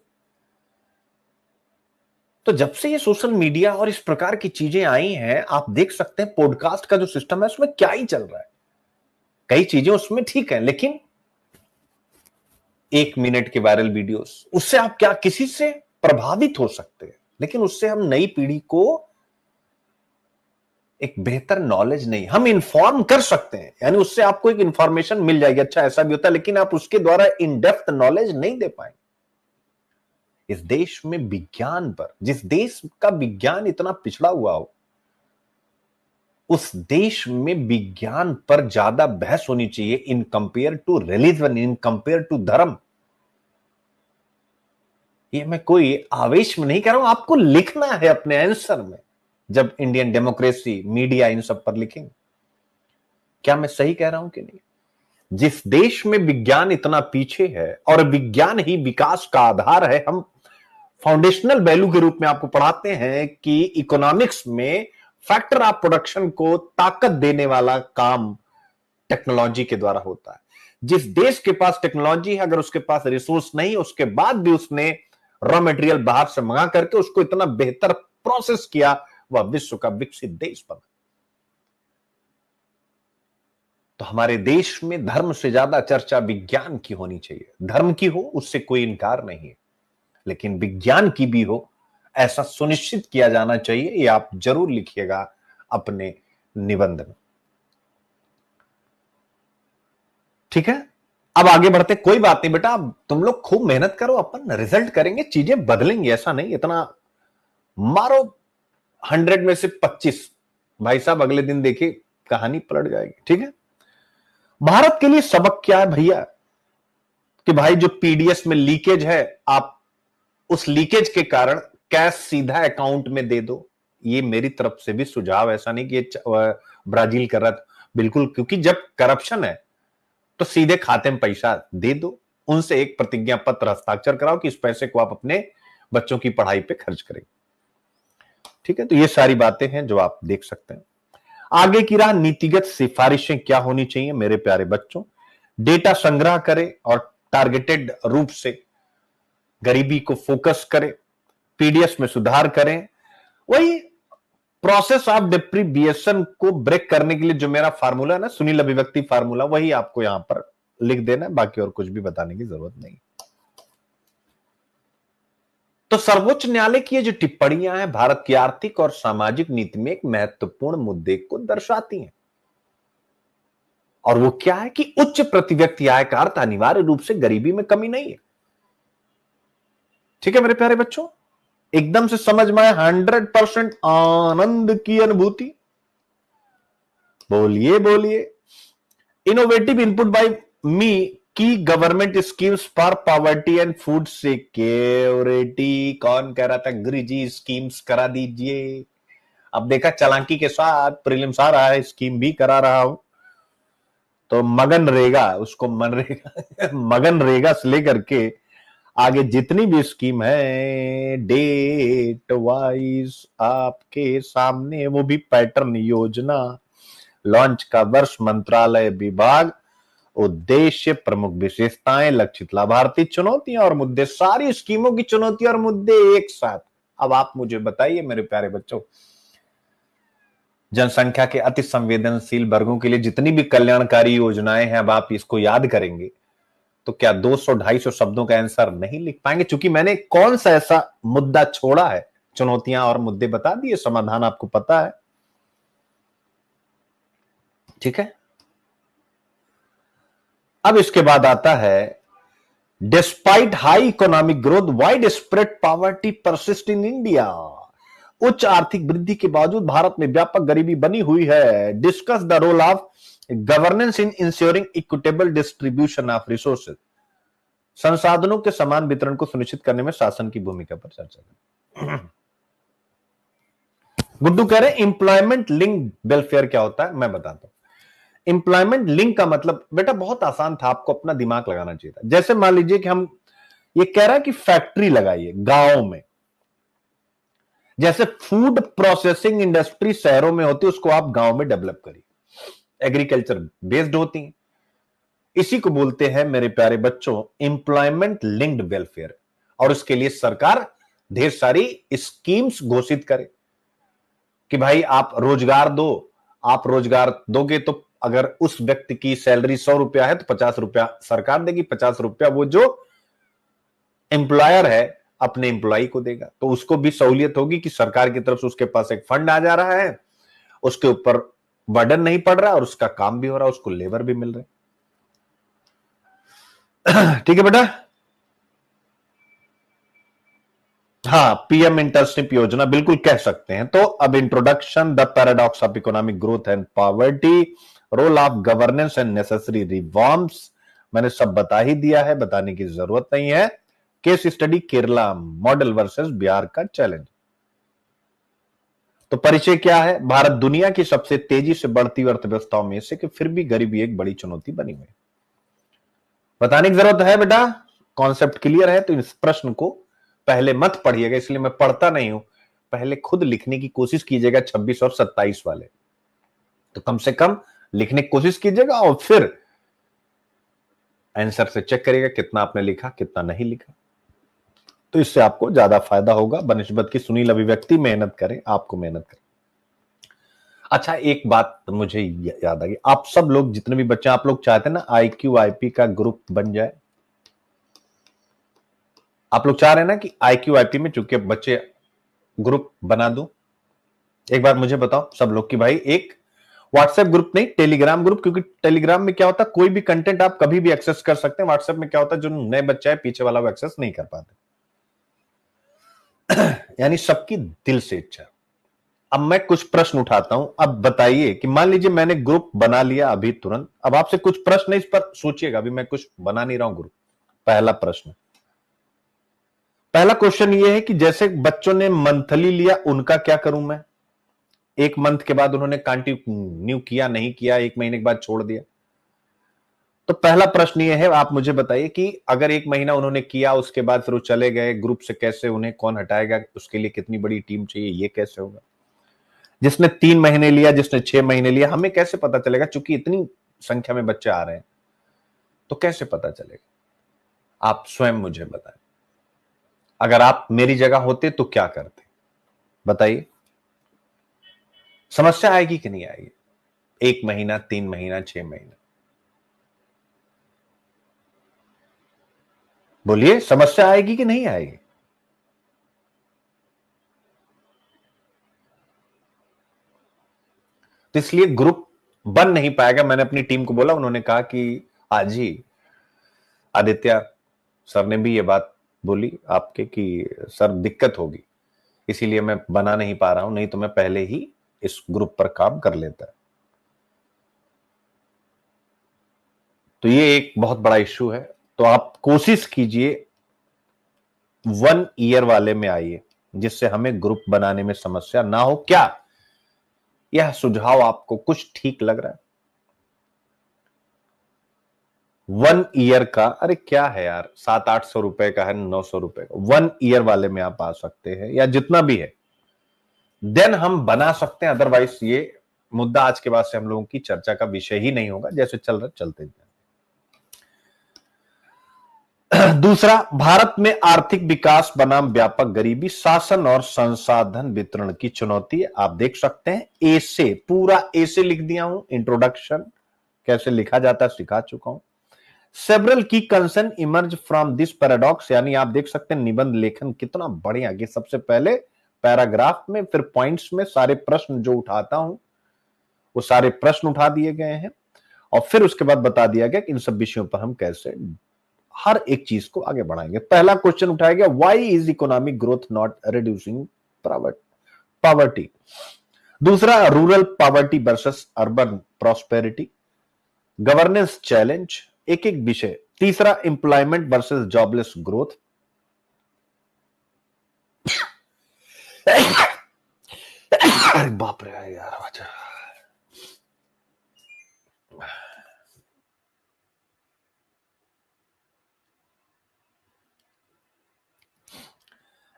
तो जब से ये सोशल मीडिया और इस प्रकार की चीजें आई हैं, आप देख सकते हैं पॉडकास्ट का जो सिस्टम है उसमें क्या ही चल रहा है। कई चीजें उसमें ठीक है, लेकिन 1 मिनट के वायरल वीडियोस, उससे आप क्या किसी से प्रभावित हो सकते हैं, लेकिन उससे हम नई पीढ़ी को एक बेहतर नॉलेज नहीं, हम इंफॉर्म कर सकते हैं। यानी उससे आपको एक इंफॉर्मेशन मिल जाएगी, अच्छा ऐसा भी होता है, लेकिन आप उसके द्वारा इन डेप्थ नॉलेज नहीं दे पाएंगे। इस देश में विज्ञान पर, जिस देश का विज्ञान इतना पिछड़ा हुआ हो, उस देश में विज्ञान पर ज्यादा बहस होनी चाहिए in compare to religion, in compare to dharma. ये मैं कोई आवेश में नहीं कह रहा हूं, आपको लिखना है अपने आंसर में जब इंडियन डेमोक्रेसी, मीडिया इन सब पर लिखेंगे। क्या मैं सही कह रहा हूं कि नहीं? जिस देश में विज्ञान इतना पीछे है और विज्ञान ही विकास का आधार है, हम फाउंडेशनल वैल्यू के रूप में आपको पढ़ाते हैं कि इकोनॉमिक्स में फैक्टर ऑफ प्रोडक्शन को ताकत देने वाला काम टेक्नोलॉजी के द्वारा होता है। जिस देश के पास टेक्नोलॉजी है, अगर उसके पास रिसोर्स नहीं, उसके बाद भी उसने रॉ मटेरियल बाहर से मंगा करके उसको इतना बेहतर प्रोसेस किया, वह विश्व का विकसित देश बना। तो हमारे देश में धर्म से ज्यादा चर्चा विज्ञान की होनी चाहिए। धर्म की हो उससे कोई इनकार नहीं है, लेकिन विज्ञान की भी हो, ऐसा सुनिश्चित किया जाना चाहिए। ये आप जरूर लिखिएगा अपने निबंध में, ठीक है? अब आगे बढ़ते, कोई बात नहीं बेटा, अब तुम लोग खूब मेहनत करो, अपन रिजल्ट करेंगे, चीजें बदलेंगी। ऐसा नहीं इतना मारो 100 में से 25, भाई साहब अगले दिन देखिए कहानी पलट जाएगी, ठीक है? भारत के लिए सबक क्या है भैया, कि भाई जो पीडीएस में लीकेज है, आप उस लीकेज के कारण कैश सीधा अकाउंट में दे दो। ये मेरी तरफ से भी सुझाव, ऐसा नहीं कि ब्राजील कर रहा था, बिल्कुल, क्योंकि जब करप्शन है तो सीधे खाते में पैसा दे दो, उनसे एक प्रतिज्ञा पत्र हस्ताक्षर कराओ कि इस पैसे को आप अपने बच्चों की पढ़ाई पे खर्च करें, ठीक है? तो ये सारी बातें हैं जो आप देख सकते हैं। आगे की राह, नीतिगत सिफारिशें क्या होनी चाहिए मेरे प्यारे बच्चों? डेटा संग्रह करें और टारगेटेड रूप से गरीबी को फोकस करें, पीडीएस में सुधार करें। वही प्रोसेस ऑफ डिप्रीबिएशन को ब्रेक करने के लिए जो मेरा फार्मूला है ना, सुनील अभिव्यक्ति फार्मूला, वही आपको यहां पर लिख देना है, बाकी और कुछ भी बताने की जरूरत नहीं। तो सर्वोच्च न्यायालय की ये जो टिप्पणियां हैं भारत की आर्थिक और सामाजिक नीति में एक महत्वपूर्ण मुद्दे को दर्शाती हैं। और वो क्या है कि उच्च प्रति व्यक्ति आय का अर्थ अनिवार्य रूप से गरीबी में कमी नहीं है, ठीक है मेरे प्यारे बच्चों? एकदम से समझ में आए, 100% आनंद की अनुभूति। बोलिए बोलिए। इनोवेटिव इनपुट बाय मी की government schemes for poverty and food security. कौन कह रहा था गुरुजी स्कीम्स करा दीजिए? अब देखा चालाकी के साथ प्रीलिम्स आ रहा है, स्कीम भी करा रहा हूं। तो मगनरेगा, उसको मनरेगा मगनरेगा से लेकर के आगे जितनी भी स्कीम है डेट वाइज आपके सामने, वो भी पैटर्न योजना, लॉन्च का वर्ष, मंत्रालय, विभाग, उद्देश्य, प्रमुख विशेषताएं, लक्षित लाभार्थी, चुनौतियां और मुद्दे, सारी स्कीमों की चुनौती और मुद्दे एक साथ। अब आप मुझे बताइए मेरे प्यारे बच्चों, जनसंख्या के अति संवेदनशील वर्गों के लिए जितनी भी कल्याणकारी योजनाएं हैं, अब आप इसको याद करेंगे तो क्या 200-250 शब्दों का आंसर नहीं लिख पाएंगे? चूंकि मैंने कौन सा ऐसा मुद्दा छोड़ा है, चुनौतियां और मुद्दे बता दिए, समाधान आपको पता है। ठीक है, अब इसके बाद आता है despite high economic growth wide spread poverty persist in India. उच्च आर्थिक वृद्धि के बावजूद भारत में व्यापक गरीबी बनी हुई है। Discuss the role of governance in ensuring equitable distribution of resources. संसाधनों के समान वितरण को सुनिश्चित करने में शासन की भूमिका पर चर्चा करें। गुड्डू कह रहे एम्प्लॉयमेंट लिंक वेलफेयर क्या होता है, मैं बताता हूं। एम्प्लॉयमेंट लिंक का मतलब बेटा बहुत आसान था, आपको अपना दिमाग लगाना चाहिए था। जैसे मान लीजिए कि हम ये कह रहा है कि फैक्ट्री लगाइए गांव में, जैसे फूड प्रोसेसिंग इंडस्ट्री शहरों में होती है, उसको आप गांव में डेवलप करिए, एग्रीकल्चर बेस्ड होती है। इसी को बोलते हैं मेरे प्यारे बच्चों एम्प्लॉयमेंट लिंक्ड वेलफेयर। और इसके लिए सरकार ढेर सारी स्कीम्स घोषित करे कि भाई आप रोजगार दो। आप रोजगार दोगे तो अगर उस व्यक्ति की सैलरी 100 रुपया है तो 50 रुपया सरकार देगी, 50 रुपया वो जो एम्प्लॉयर है अपने एम्प्लॉय को देगा। तो उसको भी सहूलियत होगी कि सरकार की तरफ से उसके पास एक फंड आ जा रहा है, उसके ऊपर बर्डन नहीं पड़ रहा और उसका काम भी हो रहा है, उसको लेबर भी मिल रहे। ठीक है बेटा, हाँ, पीएम इंटर्नशिप योजना बिल्कुल कह सकते हैं। तो अब introduction, the paradox of economic growth and poverty, role of governance and necessary reforms, मैंने सब बता ही दिया है, बताने की जरूरत नहीं है। Case study Kerala model versus Bihar का चैलेंज। तो परिचय क्या है, भारत दुनिया की सबसे तेजी से बढ़ती अर्थव्यवस्थाओं में से, कि फिर भी गरीबी एक बड़ी चुनौती बनी हुई। बताने की जरूरत है बेटा, कॉन्सेप्ट क्लियर है? तो इस प्रश्न को पहले मत पढ़िएगा, इसलिए मैं पढ़ता नहीं हूं, पहले खुद लिखने की कोशिश कीजिएगा 26 और 27 वाले, तो कम से कम लिखने की कोशिश कीजिएगा और फिर आंसर से चेक करिएगा कितना आपने लिखा कितना नहीं लिखा। तो इससे आपको ज्यादा फायदा होगा बनिस्बत की सुनील अभिव्यक्ति मेहनत करें, आपको मेहनत करें। अच्छा, एक बात मुझे याद आ गई, आप सब लोग जितने भी बच्चे, आप लोग चाहते हैं ना IQ-IP का ग्रुप बन जाए? आप लोग चाह रहे हैं ना कि IQ-IP में चूंकि बच्चे ग्रुप बना दूं? एक बार मुझे बताओ सब लोग कि भाई एक व्हाट्सएप ग्रुप नहीं, टेलीग्राम ग्रुप, क्योंकि टेलीग्राम में क्या होता है कोई भी कंटेंट आप कभी भी एक्सेस कर सकते हैं। व्हाट्सएप में क्या होता है जो नए बच्चा है पीछे वाला वो एक्सेस नहीं कर पाते। यानी सबकी दिल से इच्छा। अब मैं कुछ प्रश्न उठाता हूं, अब बताइए कि मान लीजिए मैंने ग्रुप बना लिया अभी तुरंत, अब आपसे कुछ प्रश्न इस पर सोचिएगा, अभी मैं कुछ बना नहीं रहा हूं ग्रुप। पहला प्रश्न, पहला क्वेश्चन ये है कि जैसे बच्चों ने मंथली लिया उनका क्या करूं मैं? एक मंथ के बाद उन्होंने कंटिन्यू किया नहीं किया, एक महीने के बाद छोड़ दिया। तो पहला प्रश्न ये है, आप मुझे बताइए कि अगर एक महीना उन्होंने किया उसके बाद फिर वो चले गए, ग्रुप से कैसे उन्हें कौन हटाएगा? उसके लिए कितनी बड़ी टीम चाहिए? ये कैसे होगा? जिसने 3 महीने लिया, जिसने 6 महीने लिया, हमें कैसे पता चलेगा? चूंकि इतनी संख्या में बच्चे आ रहे हैं तो कैसे पता चलेगा? आप स्वयं मुझे बताएं, अगर आप मेरी जगह होते तो क्या करते? बताइए, समस्या आएगी कि नहीं आएगी? 1 महीना, 3 महीना, 6 महीना, बोलिए, समस्या आएगी कि नहीं आएगी? तो इसलिए ग्रुप बन नहीं पाएगा। मैंने अपनी टीम को बोला, उन्होंने कहा कि आज ही आदित्य सर ने भी ये बात बोली आपके कि सर दिक्कत होगी, इसीलिए मैं बना नहीं पा रहा हूं, नहीं तो मैं पहले ही इस ग्रुप पर काम कर लेता। तो ये एक बहुत बड़ा इश्यू है। तो आप कोशिश कीजिए 1 ईयर वाले में आइए, जिससे हमें ग्रुप बनाने में समस्या ना हो। क्या यह सुझाव आपको कुछ ठीक लग रहा है? 1 ईयर का, अरे क्या है यार, 700-800 रुपए का है, 900 रुपए का, 1 ईयर वाले में आप आ सकते हैं या जितना भी है, देन हम बना सकते हैं। अदरवाइज ये मुद्दा आज के बाद से हम लोगों की चर्चा का विषय ही नहीं होगा, जैसे चल रहा चलते हैं। दूसरा, भारत में आर्थिक विकास बनाम व्यापक गरीबी, शासन और संसाधन वितरण की चुनौती है। आप देख सकते हैं, ए से, पूरा ए से लिख दिया हूं, इंट्रोडक्शन कैसे लिखा जाता है सिखा चुका हूं। सेवरल की concern emerge from this paradox, यानी आप देख सकते हैं निबंध लेखन कितना बढ़िया कि सबसे पहले पैराग्राफ में, फिर पॉइंट्स में सारे प्रश्न जो उठाता हूं वो सारे प्रश्न उठा दिए गए हैं, और फिर उसके बाद बता दिया गया कि इन सब विषयों पर हम कैसे हर एक चीज को आगे बढ़ाएंगे। पहला क्वेश्चन उठाया गया, why is economic growth not reducing poverty. दूसरा, rural poverty versus urban prosperity, governance challenge, एक एक विषय। तीसरा, एम्प्लॉयमेंट वर्सेस जॉबलेस ग्रोथ। अरे बाप रे यार,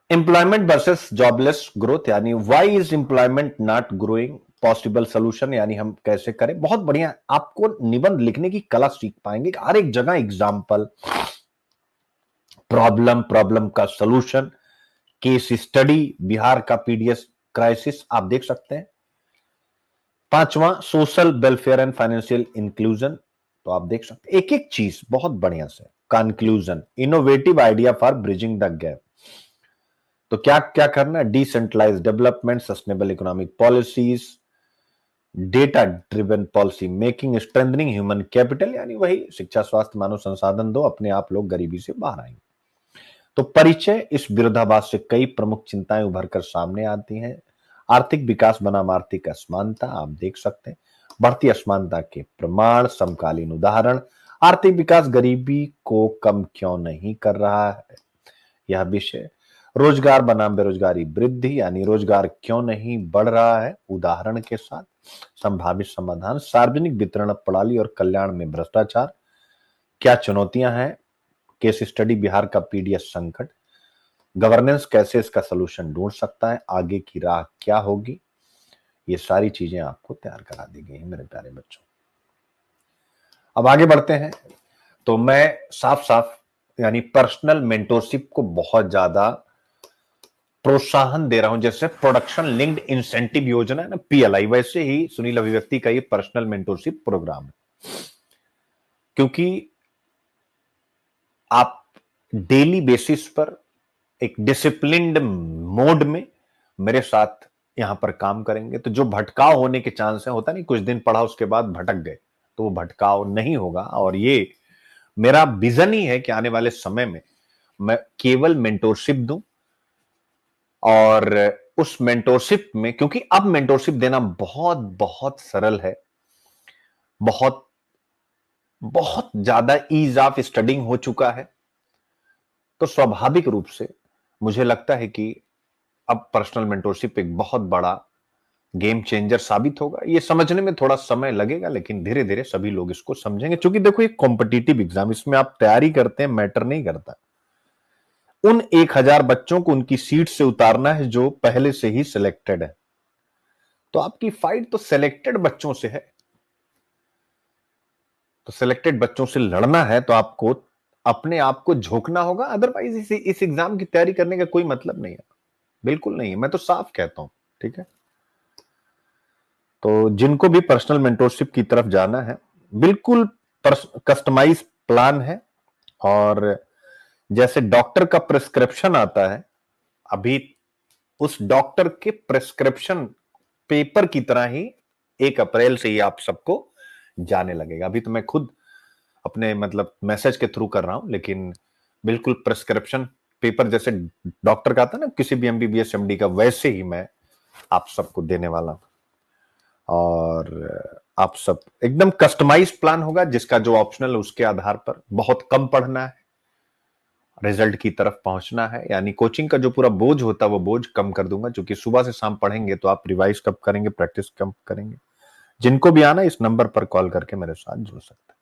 एम्प्लॉयमेंट वर्सेस जॉबलेस ग्रोथ, यानी why is employment not growing, possible solution, यानी हम कैसे करें। बहुत बढ़िया, आपको निबंध लिखने की कला सीख पाएंगे, हर एक जगह एग्जाम्पल, प्रॉब्लम का सोल्यूशन, केस स्टडी, बिहार का पीडीएस क्राइसिस आप देख सकते हैं। पांचवा, social welfare and financial inclusion, तो आप देख सकते हैं एक एक चीज बहुत बढ़िया से। Conclusion, innovative idea for bridging the gap, तो क्या क्या करना है, decentralise development, sustainable economic policies, data driven policy making, strengthening human capital, यानी वही शिक्षा, स्वास्थ्य, मानव संसाधन दो, अपने आप लोग गरीबी से बाहर आएंगे। तो परिचय, इस विरोधाभास से कई प्रमुख चिंताएं उभर कर सामने आती हैं। आर्थिक विकास बनाम आर्थिक असमानता, आप देख सकते हैं बढ़ती असमानता के प्रमाण, समकालीन उदाहरण, आर्थिक विकास गरीबी को कम क्यों नहीं कर रहा है, यह विषय। रोजगार बनाम बेरोजगारी वृद्धि, यानी रोजगार क्यों नहीं बढ़ रहा है, उदाहरण के साथ। संभावित समाधान, सार्वजनिक वितरण प्रणाली और कल्याण में भ्रष्टाचार, क्या चुनौतियां हैं, केस स्टडी, बिहार का पीडीएस संकट, गवर्नेंस कैसे इसका सलूशन ढूंढ सकता है, आगे की राह क्या होगी, ये सारी चीजें आपको तैयार करा दी गई है मेरे प्यारे बच्चों। अब आगे बढ़ते हैं, तो मैं साफ साफ यानी पर्सनल मेंटोरशिप को बहुत ज्यादा प्रोत्साहन दे रहा हूं, जैसे प्रोडक्शन लिंक्ड इंसेंटिव योजना है ना, पीएलआई, वैसे ही सुनील अभिव्यक्ति का ये पर्सनल मेंटोरशिप प्रोग्राम है। क्योंकि आप डेली बेसिस पर एक डिसिप्लिन्ड मोड में मेरे साथ यहां पर काम करेंगे, तो जो भटकाव होने के चांस है, होता नहीं कुछ दिन पढ़ा उसके बाद भटक गए, तो वो भटकाव नहीं होगा। और ये मेरा विजन ही है कि आने वाले समय में मैं केवल मेंटोरशिप दूं, और उस मेंटोरशिप में, क्योंकि अब मेंटोरशिप देना बहुत बहुत सरल है, बहुत बहुत ज्यादा ईज ऑफ स्टडिंग हो चुका है, तो स्वाभाविक रूप से मुझे लगता है कि अब पर्सनल मेंटोरशिप एक बहुत बड़ा गेम चेंजर साबित होगा। ये समझने में थोड़ा समय लगेगा, लेकिन धीरे धीरे सभी लोग इसको समझेंगे। क्योंकि देखो, ये कॉम्पिटिटिव एग्जाम, इसमें आप तैयारी करते हैं मैटर नहीं करता, उन 1000 बच्चों को उनकी सीट से उतारना है जो पहले से ही सिलेक्टेड है। तो आपकी फाइट तो सिलेक्टेड बच्चों से है, तो सिलेक्टेड बच्चों से लड़ना है, तो आपको अपने आप को झोंकना होगा। अदरवाइज इस एग्जाम की तैयारी करने का कोई मतलब नहीं है, बिल्कुल नहीं है, मैं तो साफ कहता हूं। ठीक है, तो जिनको भी पर्सनल मेंटोरशिप की तरफ जाना है, बिल्कुल कस्टमाइज प्लान है, और जैसे डॉक्टर का प्रिस्क्रिप्शन आता है, अभी उस डॉक्टर के प्रिस्क्रिप्शन पेपर की तरह ही 1 अप्रैल से ही आप सबको जाने लगेगा। अभी तो मैं खुद अपने मतलब मैसेज के थ्रू कर रहा हूं, लेकिन बिल्कुल प्रिस्क्रिप्शन पेपर जैसे डॉक्टर का आता है ना किसी भी एमबीबीएस एमडी का, वैसे ही मैं आप सबको देने वाला हूं। और आप सब एकदम कस्टमाइज प्लान होगा, जिसका जो ऑप्शनल उसके आधार पर बहुत कम पढ़ना है, रिजल्ट की तरफ पहुंचना है। यानी कोचिंग का जो पूरा बोझ होता है वो बोझ कम कर दूंगा, क्योंकि सुबह से शाम पढ़ेंगे तो आप रिवाइज कब करेंगे, प्रैक्टिस कब करेंगे। जिनको भी आना इस नंबर पर कॉल करके मेरे साथ जुड़ सकते हैं।